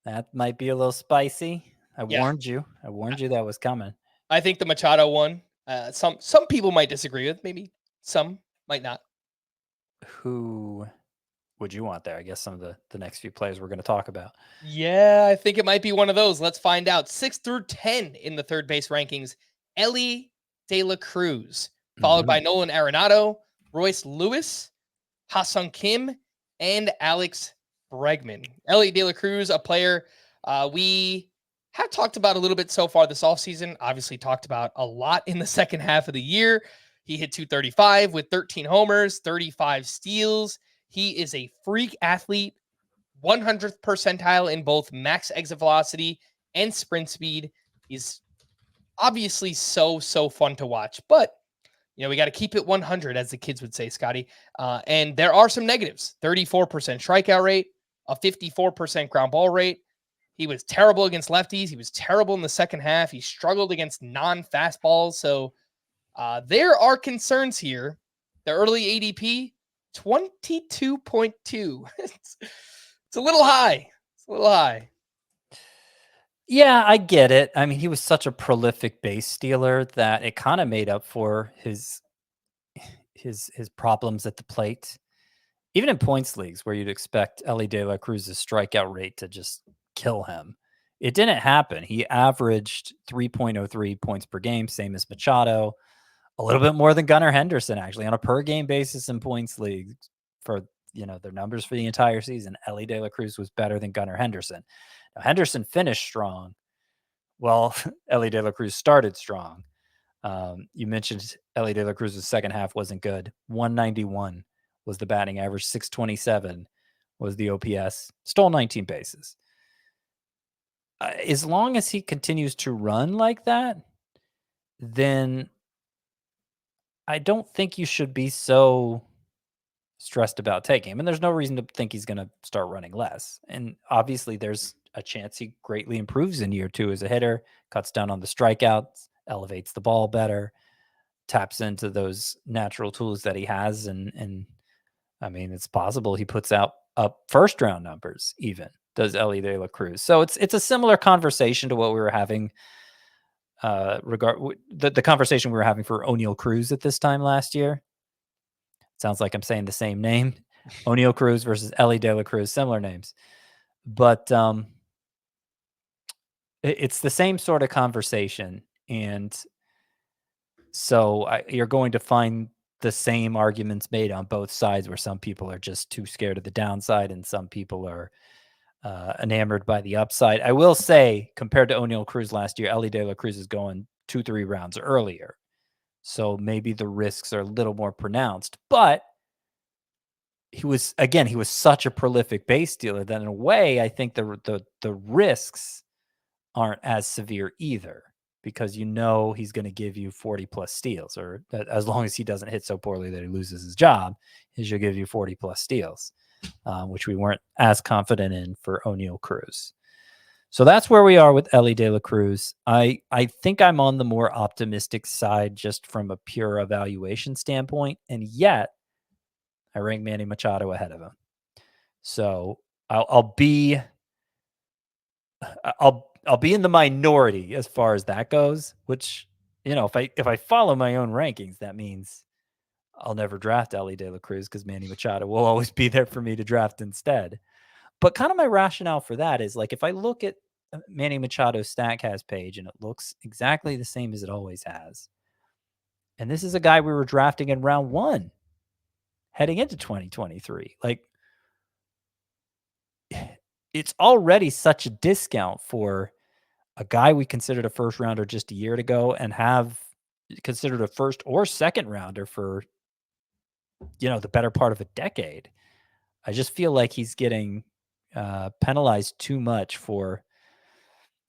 That might be a little spicy. I warned you. I warned you that was coming. I think the Machado one, some people might disagree with. Maybe some might not. Who would you want there? I guess some of the next few players we're going to talk about. Yeah, I think it might be one of those. Let's find out. 6 through 10 in the third base rankings. Elly De La Cruz, followed by Nolan Arenado, Royce Lewis, Ha-Sung Kim, and Alex Bregman. Elly De La Cruz, a player we have talked about a little bit so far this offseason. Obviously talked about a lot in the second half of the year. He hit 235 with 13 homers, 35 steals. He is a freak athlete, 100th percentile in both max exit velocity and sprint speed. He's obviously so fun to watch, but we got to keep it 100, as the kids would say, Scotty. And there are some negatives. 34% strikeout rate, a 54% ground ball rate. He was terrible against lefties. He was terrible in the second half. He struggled against non-fastballs. So there are concerns here. The early ADP, 22.2. It's a little high. It's a little high. Yeah, I get it. I mean, he was such a prolific base stealer that it kind of made up for his problems at the plate. Even in points leagues where you'd expect Elly De La Cruz's strikeout rate to just kill him, it didn't happen. He averaged 3.03 points per game, same as Machado, a little bit more than Gunnar Henderson, actually, on a per game basis in points leagues. For their numbers for the entire season, Elly De La Cruz was better than Gunnar Henderson. Now, Henderson finished strong. Well, Elly De La Cruz started strong. You mentioned Elly De La Cruz's second half wasn't good. 191 was the batting average. 627 was the OPS. Stole 19 bases. As long as he continues to run like that, then I don't think you should be so stressed about taking him. And there's no reason to think he's going to start running less. And obviously there's a chance he greatly improves in year 2 as a hitter, cuts down on the strikeouts, elevates the ball better, taps into those natural tools that he has. And I mean, it's possible he puts out up first round numbers even, does Elly De La Cruz. So it's a similar conversation to what we were having the conversation we were having for O'Neal Cruz at this time last year. Sounds like I'm saying the same name. O'Neal Cruz versus Elly De La Cruz, similar names. But it's the same sort of conversation. And so you're going to find the same arguments made on both sides, where some people are just too scared of the downside and some people are enamored by the upside. I will say, compared to O'Neal Cruz last year, Elly De La Cruz is going 2-3 rounds earlier. So maybe the risks are a little more pronounced. But he was such a prolific base stealer that in a way, I think the risks aren't as severe either, because he's going to give you 40 plus steals, or as long as he doesn't hit so poorly that he loses his job, he should give you 40 plus steals, which we weren't as confident in for O'Neal Cruz. So that's where we are with Elly De La Cruz. I think I'm on the more optimistic side just from a pure evaluation standpoint, and yet I rank Manny Machado ahead of him. So I'll be in the minority as far as that goes, which, if I follow my own rankings, that means I'll never draft Elly De La Cruz because Manny Machado will always be there for me to draft instead. But kind of my rationale for that is, like, if I look at Manny Machado's StatCast page and it looks exactly the same as it always has, and this is a guy we were drafting in round 1 heading into 2023, like, it's already such a discount for a guy we considered a first rounder just a year ago and have considered a first or second rounder for, the better part of a decade. I just feel like he's getting penalized too much for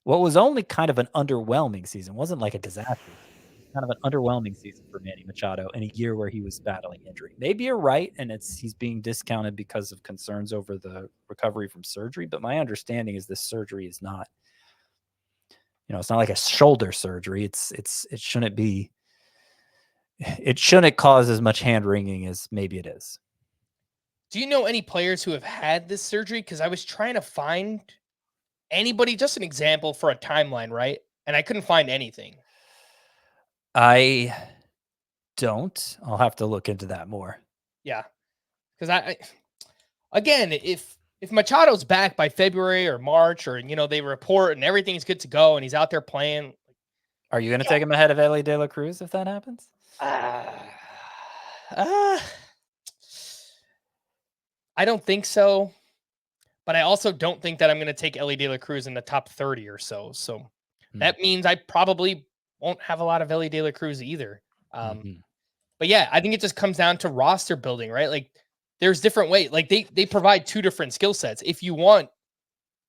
what was only kind of an underwhelming season. It wasn't like a disaster. Kind of an underwhelming season for Manny Machado in a year where he was battling injury. Maybe you're right, and he's being discounted because of concerns over the recovery from surgery. But my understanding is this surgery is not, it's not like a shoulder surgery. It shouldn't cause as much hand wringing as maybe it is. Do you know any players who have had this surgery? Because I was trying to find anybody, just an example for a timeline, right? And I couldn't find anything. I don't. I'll have to look into that more. Yeah. Because again, if Machado's back by February or March, or they report and everything's good to go and he's out there playing, Are you going to take him ahead of Ellie De La Cruz if that happens? I don't think so, but I also don't think that I'm going to take Ellie De La Cruz in the top 30 or so. So that means I probably won't have a lot of Ellie De La Cruz either. But yeah, I think it just comes down to roster building, right? Like there's different ways. Like they provide two different skill sets. If you want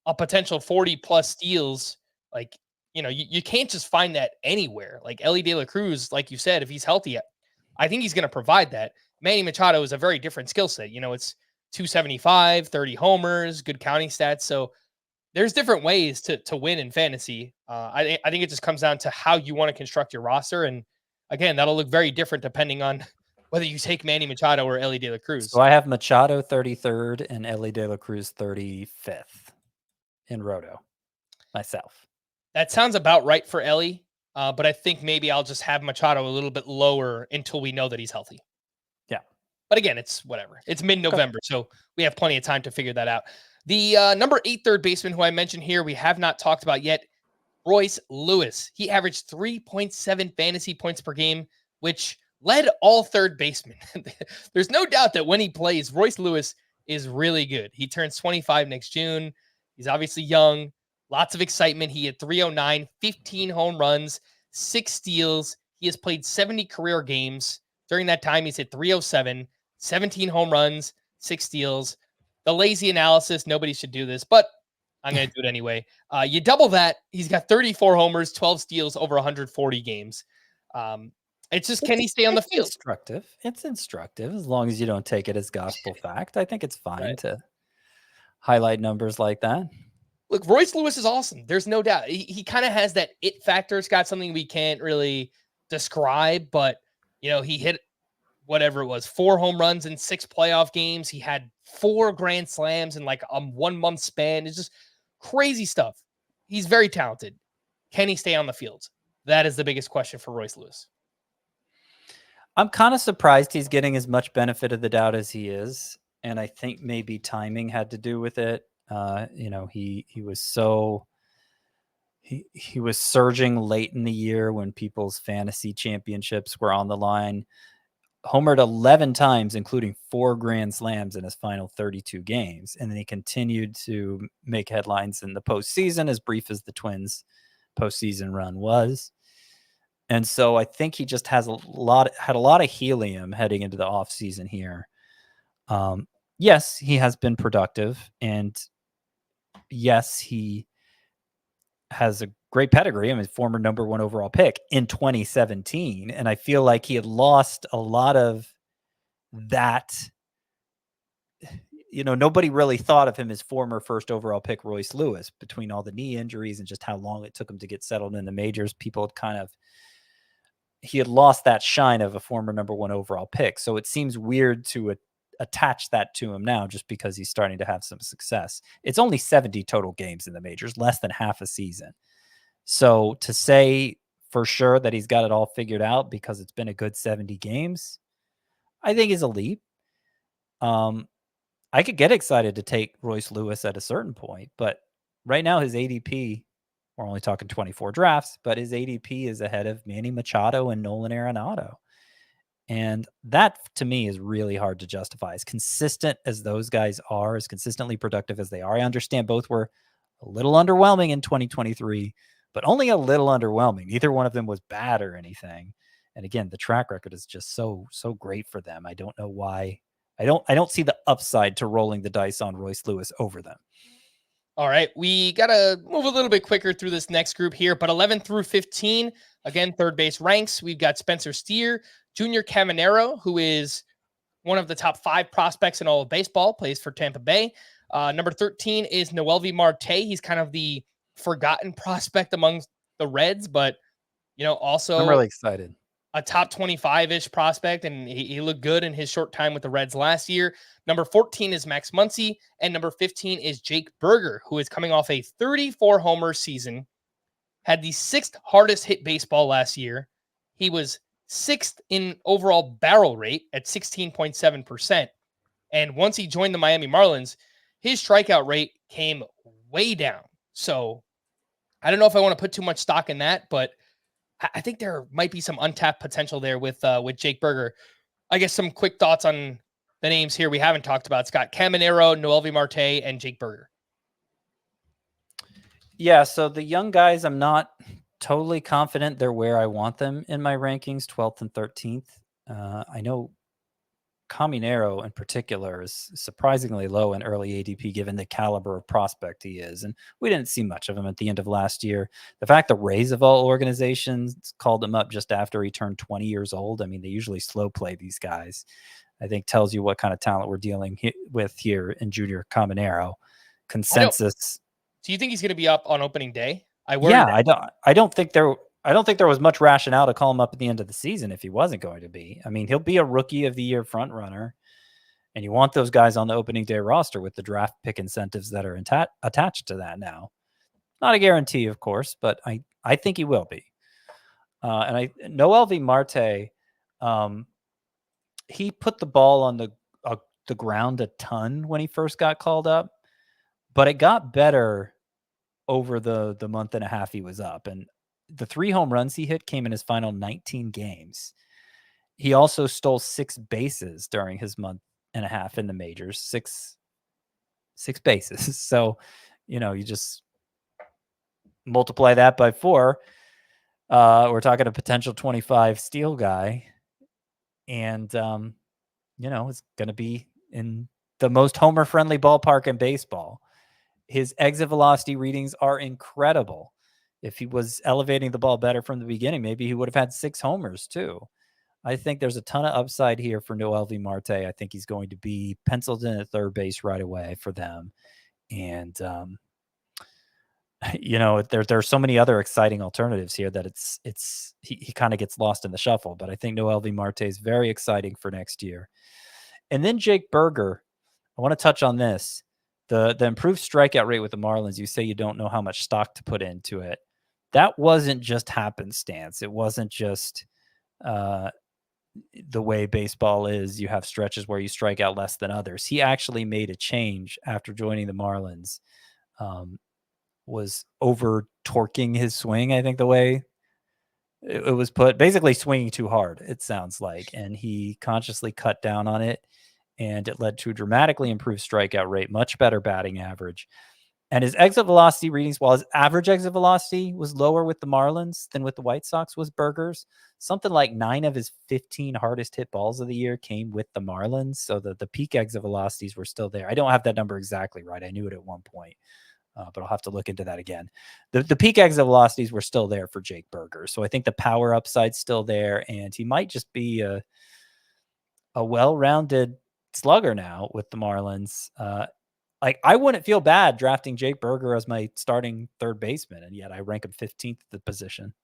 a potential 40 plus steals, like, you can't just find that anywhere. Like Ellie De La Cruz, like you said, if he's healthy, I think he's going to provide that. Manny Machado is a very different skill set. It's 275, 30 homers, good counting stats. So there's different ways to win in fantasy. I think it just comes down to how you want to construct your roster. And again, that'll look very different depending on whether you take Manny Machado or Ellie De La Cruz. So I have Machado 33rd and Ellie De La Cruz 35th in Roto myself. That sounds about right for Ellie. But I think maybe I'll just have Machado a little bit lower until we know that he's healthy. Yeah. But again, it's whatever. It's mid-November, so we have plenty of time to figure that out. The number 8 third baseman who I mentioned here, we have not talked about yet, Royce Lewis. He averaged 3.7 fantasy points per game, which led all third basemen. There's no doubt that when he plays, Royce Lewis is really good. He turns 25 next June. He's obviously young. Lots of excitement. He had 309, 15 home runs, 6 steals. He has played 70 career games. During that time, he's hit 307, 17 home runs, 6 steals. The lazy analysis, nobody should do this, but I'm going to do it anyway. You double that, he's got 34 homers, 12 steals over 140 games. It's just, can he stay on the field? It's instructive as long as you don't take it as gospel fact. I think it's fine to highlight numbers like that. Look, Royce Lewis is awesome. There's no doubt. He kind of has that it factor. It's got something we can't really describe, but he hit whatever it was, 4 home runs in 6 playoff games. He had 4 grand slams in like a 1 month span. It's just crazy stuff. He's very talented. Can he stay on the field? That is the biggest question for Royce Lewis. I'm kind of surprised he's getting as much benefit of the doubt as he is. And I think maybe timing had to do with it. He was surging late in the year when people's fantasy championships were on the line. Homered 11 times, including 4 grand slams in his final 32 games. And then he continued to make headlines in the postseason, as brief as the Twins postseason run was. And so I think he just had a lot of helium heading into the offseason here. Yes, he has been productive, and yes, he has a great pedigree. I mean, former number 1 overall pick in 2017. And I feel like he had lost a lot of that. Nobody really thought of him as former first overall pick Royce Lewis between all the knee injuries and just how long it took him to get settled in the majors. People had he had lost that shine of a former number 1 overall pick. So it seems weird to attach that to him now just because he's starting to have some success. It's only 70 total games in the majors, less than half a season. So to say for sure that he's got it all figured out because it's been a good 70 games, I think is a leap. I could get excited to take Royce Lewis at a certain point, but right now his ADP, we're only talking 24 drafts, but his ADP is ahead of Manny Machado and Nolan Arenado. And that, to me, is really hard to justify. As consistent as those guys are, as consistently productive as they are, I understand both were a little underwhelming in 2023, but only a little underwhelming. Neither one of them was bad or anything. And again, the track record is just so great for them. I don't know why. I don't see the upside to rolling the dice on Royce Lewis over them. All right, we got to move a little bit quicker through this next group here, but 11 through 15, again, third base ranks. We've got Spencer Steer, Junior Caminero, who is one of the top 5 prospects in all of baseball, plays for Tampa Bay. Number 13 is Noelvi Marte. He's kind of the forgotten prospect among the Reds, but, also I'm really excited. A top 25-ish prospect, and he looked good in his short time with the Reds last year. Number 14 is Max Muncy, and number 15 is Jake Berger, who is coming off a 34-homer season, had the 6th hardest hit baseball last year. He was 6th in overall barrel rate at 16.7%, And once he joined the Miami Marlins, his strikeout rate came way down. So I don't know if I want to put too much stock in that, but I think there might be some untapped potential there with Jake Burger. I guess some quick thoughts on the names here we haven't talked about. Scott Caminero, Noelvi Marte, and Jake Burger. Yeah, so the young guys, I'm not totally confident they're where I want them in my rankings, 12th and 13th. I know Caminero in particular is surprisingly low in early ADP given the caliber of prospect he is. And we didn't see much of him at the end of last year. The fact the Rays of all organizations called him up just after he turned 20 years old. I mean, they usually slow play these guys. I think tells you what kind of talent we're dealing with here in Junior Caminero. Consensus. Do you think he's going to be up on opening day? I worry. Yeah, I don't think there was much rationale to call him up at the end of the season if he wasn't going to be. I mean, he'll be a rookie of the year front runner, and you want those guys on the opening day roster with the draft pick incentives that are attached to that now. Not a guarantee, of course, but I think he will be. And Noelvi Marte, he put the ball on the ground a ton when he first got called up, but it got better over the month and a half he was up. And the 3 home runs he hit came in his final 19 games. He also stole 6 bases during his month and a half in the majors, 6 bases. So, you just multiply that by 4. We're talking a potential 25 steal guy. And, it's going to be in the most homer friendly ballpark in baseball. His exit velocity readings are incredible. If he was elevating the ball better from the beginning, maybe he would have had 6 homers too. I think there's a ton of upside here for Noelvi Marte. I think he's going to be penciled in at third base right away for them. And, there's so many other exciting alternatives here that he kind of gets lost in the shuffle. But I think Noelvi Marte is very exciting for next year. And then Jake Burger, I want to touch on this. The improved strikeout rate with the Marlins, you say you don't know how much stock to put into it. That wasn't just happenstance. It wasn't just the way baseball is. You have stretches where you strike out less than others. He actually made a change after joining the Marlins, was over torquing his swing, I think the way it was put. Basically swinging too hard, it sounds like. And he consciously cut down on it. And it led to a dramatically improved strikeout rate, much better batting average. And his exit velocity readings, while his average exit velocity was lower with the Marlins than with the White Sox, was Burger's. Something like 9 of his 15 hardest hit balls of the year came with the Marlins. So the peak exit velocities were still there. I don't have that number exactly right. I knew it at one point, but I'll have to look into that again. The peak exit velocities were still there for Jake Burger. So I think the power upside's still there, and he might just be a well-rounded slugger now with the Marlins. I wouldn't feel bad drafting Jake Burger as my starting third baseman, and yet I rank him 15th at the position.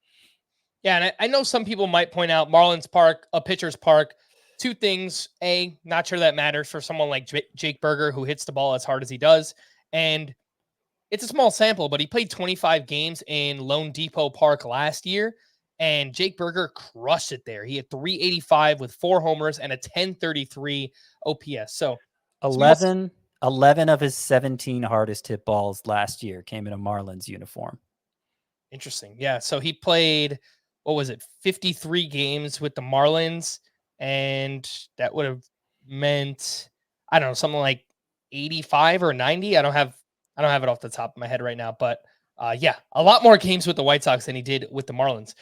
Yeah, and I know some people might point out Marlins Park, a pitcher's park. 2 things. A, not sure that matters for someone like Jake Burger who hits the ball as hard as he does. And it's a small sample, but he played 25 games in Lone Depot Park last year, and Jake Burger crushed it there. He had 385 with 4 homers and a 1033 OPS. So 11 of his 17 hardest hit balls last year came in a Marlins uniform. Interesting. Yeah. So he played, 53 games with the Marlins, and that would have meant, I don't know, something like 85 or 90. I don't have it off the top of my head right now, but yeah, a lot more games with the White Sox than he did with the Marlins.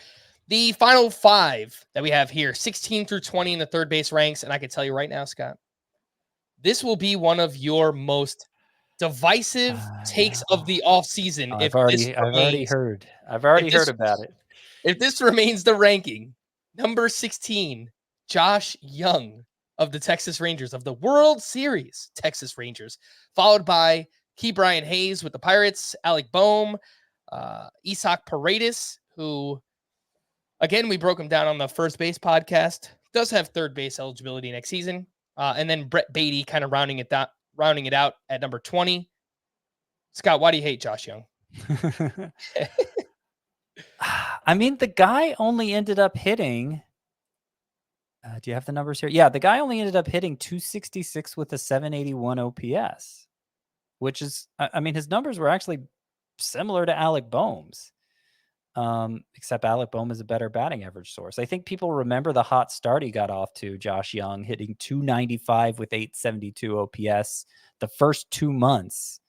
The final 5 that we have here, 16 through 20 in the third base ranks. And I can tell you right now, Scott, this will be one of your most divisive takes of the offseason. I've already heard about it. If this remains the ranking, number 16, Josh Young of the Texas Rangers, of the World Series Texas Rangers, followed by Key Brian Hayes with the Pirates, Alec Boehm, Isaac Paredes, who, again, we broke him down on the first base podcast, does have third base eligibility next season. And then Brett Beatty kind of rounding it out at number 20. Scott, why do you hate Josh Young? I mean, the guy only ended up hitting Do you have the numbers here? Yeah, the guy only ended up hitting 266 with a 781 OPS, which is, I mean, his numbers were actually similar to Alec Boehm's, except Alec Boehm is a better batting average source. I think people remember the hot start he got off to, Josh Young, hitting 295 with 872 OPS the first 2 months.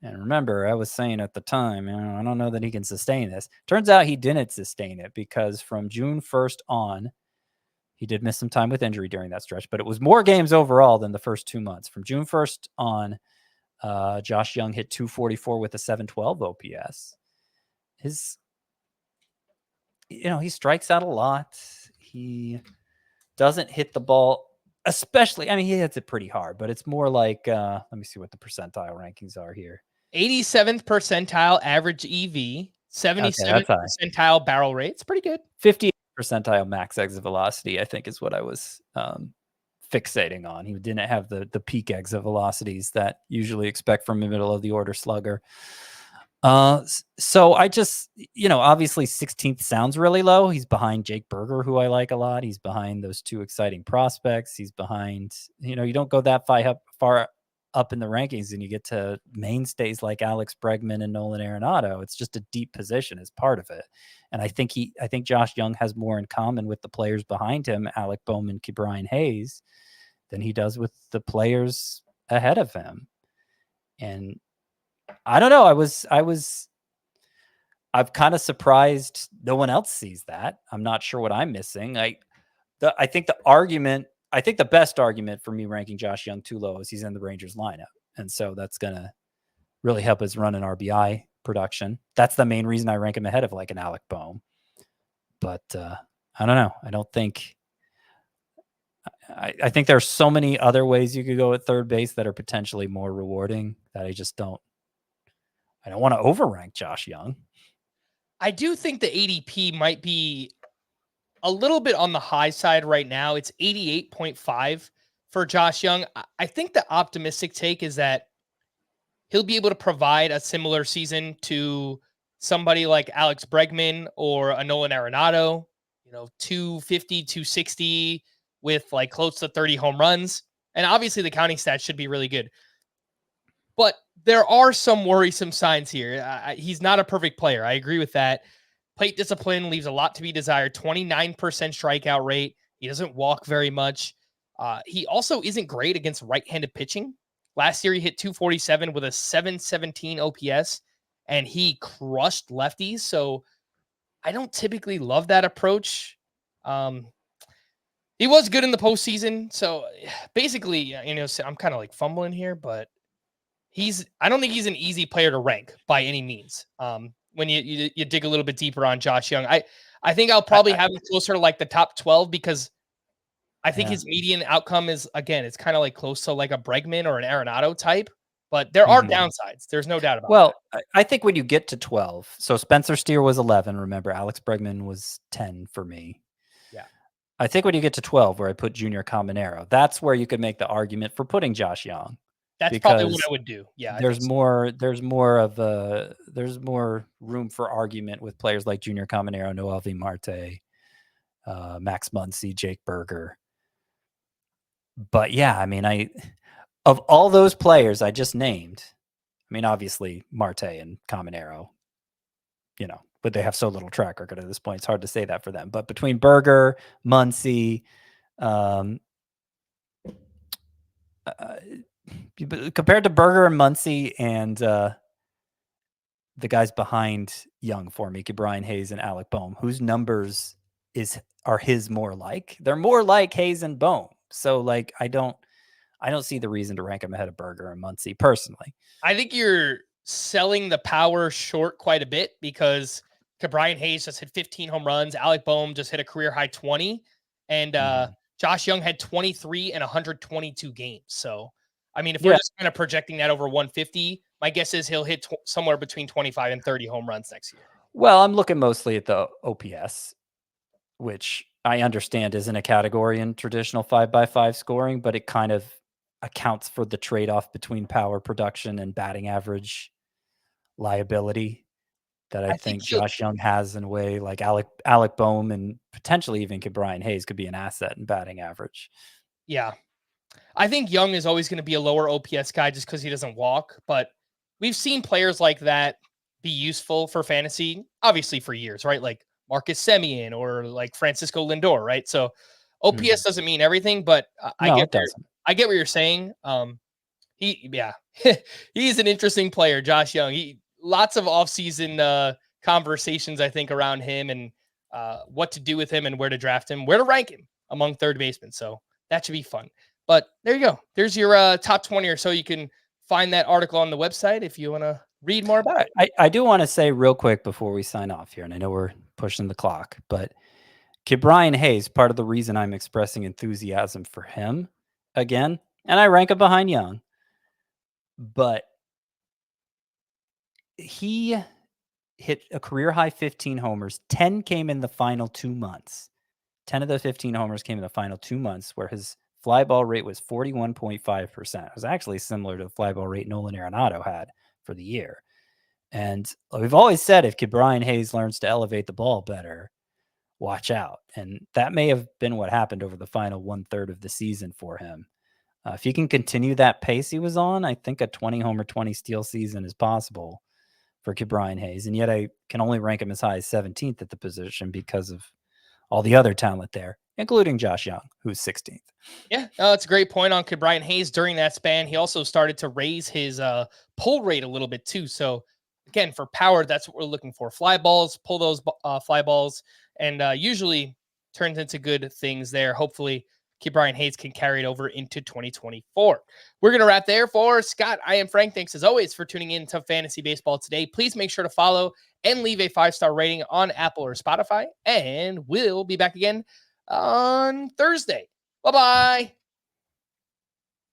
And remember, I was saying at the time, I don't know that he can sustain this. Turns out he didn't sustain it because from June 1st on, he did miss some time with injury during that stretch, but it was more games overall than the first 2 months. From June 1st on, Josh Young hit 244 with a 712 OPS. He strikes out a lot. He doesn't hit the ball, especially, I mean, he hits it pretty hard, but it's more like, let me see what the percentile rankings are here. 87th percentile average EV, 77th percentile barrel rate. It's pretty good. 50th percentile max exit velocity, I think, is what I was fixating on. He didn't have the peak exit velocities that usually expect from a middle of the order slugger. So I just, obviously 16th sounds really low. He's behind Jake Berger, who I like a lot. He's behind those two exciting prospects. He's behind, you don't go that far up in the rankings and you get to mainstays like Alex Bregman and Nolan Arenado. It's just a deep position as part of it. And I think Josh Young has more in common with the players behind him, Alec Boehm and Ke'Bryan Hayes, than he does with the players ahead of him. And I don't know. I'm kind of surprised no one else sees that. I'm not sure what I'm missing. I think the best argument for me ranking Josh Young too low is he's in the Rangers lineup. And so that's going to really help his run in RBI production. That's the main reason I rank him ahead of like an Alec Boehm. But I don't know. I think there's so many other ways you could go at third base that are potentially more rewarding that I don't want to overrank Josh Young. I do think the ADP might be a little bit on the high side right now. It's 88.5 for Josh Young. I think the optimistic take is that he'll be able to provide a similar season to somebody like Alex Bregman or a Nolan Arenado, 250, 260 with like close to 30 home runs. And obviously the counting stats should be really good. But there are some worrisome signs here. He's not a perfect player. I agree with that. Plate discipline leaves a lot to be desired. 29% strikeout rate. He doesn't walk very much. He also isn't great against right-handed pitching. Last year, he hit 247 with a 717 OPS, and he crushed lefties. So I don't typically love that approach. He was good in the postseason. So basically, I'm kind of like fumbling here, but I don't think he's an easy player to rank by any means. When you dig a little bit deeper on Josh Young, I think I'll probably have him closer to like the top 12 because I think his median outcome is, again, it's kind of like close to like a Bregman or an Arenado type, but there are downsides. There's no doubt about that. I think when you get to 12, so Spencer Steer was 11. Remember, Alex Bregman was 10 for me. Yeah. I think when you get to 12, where I put Junior Caminero, that's where you could make the argument for putting Josh Young. That's probably what I would do. Yeah. There's more room for argument with players like Junior Caminero, Noel V. Marte, Max Muncy, Jake Berger. But yeah, I mean, of all those players I just named, I mean, obviously Marte and Caminero, but they have so little track record at this point. It's hard to say that for them. But between Berger, Muncy, compared to Berger and Muncy and the guys behind Young for me, Ke'Bryan Hayes and Alec Boehm, whose numbers are his more like? They're more like Hayes and Boehm. So like I don't see the reason to rank him ahead of Berger and Muncy personally. I think you're selling the power short quite a bit because Ke'Bryan Hayes just hit 15 home runs. Alec Boehm just hit a career high 20, and Josh Young had 23 in 122 games. So, I mean, if we're just kind of projecting that over 150, my guess is he'll hit somewhere between 25 and 30 home runs next year. Well, I'm looking mostly at the OPS, which I understand isn't a category in traditional 5x5 scoring, but it kind of accounts for the trade-off between power production and batting average liability. that I think think Josh Young has in a way, like Alec Boehm and potentially even Brian Hayes could be an asset in batting average. Yeah. I think Young is always going to be a lower OPS guy just because he doesn't walk, but we've seen players like that be useful for fantasy, obviously for years, right? Like Marcus Semien or like Francisco Lindor, right? So OPS doesn't mean everything, but No, it doesn't. I get what you're saying. He's an interesting player, Josh Young. Lots of offseason conversations, I think, around him and what to do with him and where to draft him, where to rank him among third basemen. So that should be fun. But there you go. There's your top 20 or so. You can find that article on the website if you want to read more about it. I do want to say real quick before we sign off here, and I know we're pushing the clock, but Brian Hayes, part of the reason I'm expressing enthusiasm for him again, and I rank him behind Young, but he hit a career high 15 homers. 10 came in the final 2 months. 10 of the 15 homers came in the final 2 months, where his fly ball rate was 41.5%. It was actually similar to the fly ball rate Nolan Arenado had for the year. And we've always said if Brian Hayes learns to elevate the ball better, watch out. And that may have been what happened over the final 1/3 of the season for him. If he can continue that pace he was on, I think a 20 homer, 20 steal season is possible for Brian Hayes. And yet I can only rank him as high as 17th at the position because of all the other talent there, including Josh Young, who's 16th. Yeah, that's a great point on Brian Hayes. During that span, he also started to raise his pull rate a little bit too. So again, for power, that's what we're looking for. Fly balls, pull those fly balls, and usually turns into good things there. Hopefully, Brian Hayes can carry it over into 2024. We're going to wrap there. For Scott, I am Frank. Thanks as always for tuning in to Fantasy Baseball today. Please make sure to follow and leave a 5-star rating on Apple or Spotify. And we'll be back again on Thursday. Bye-bye.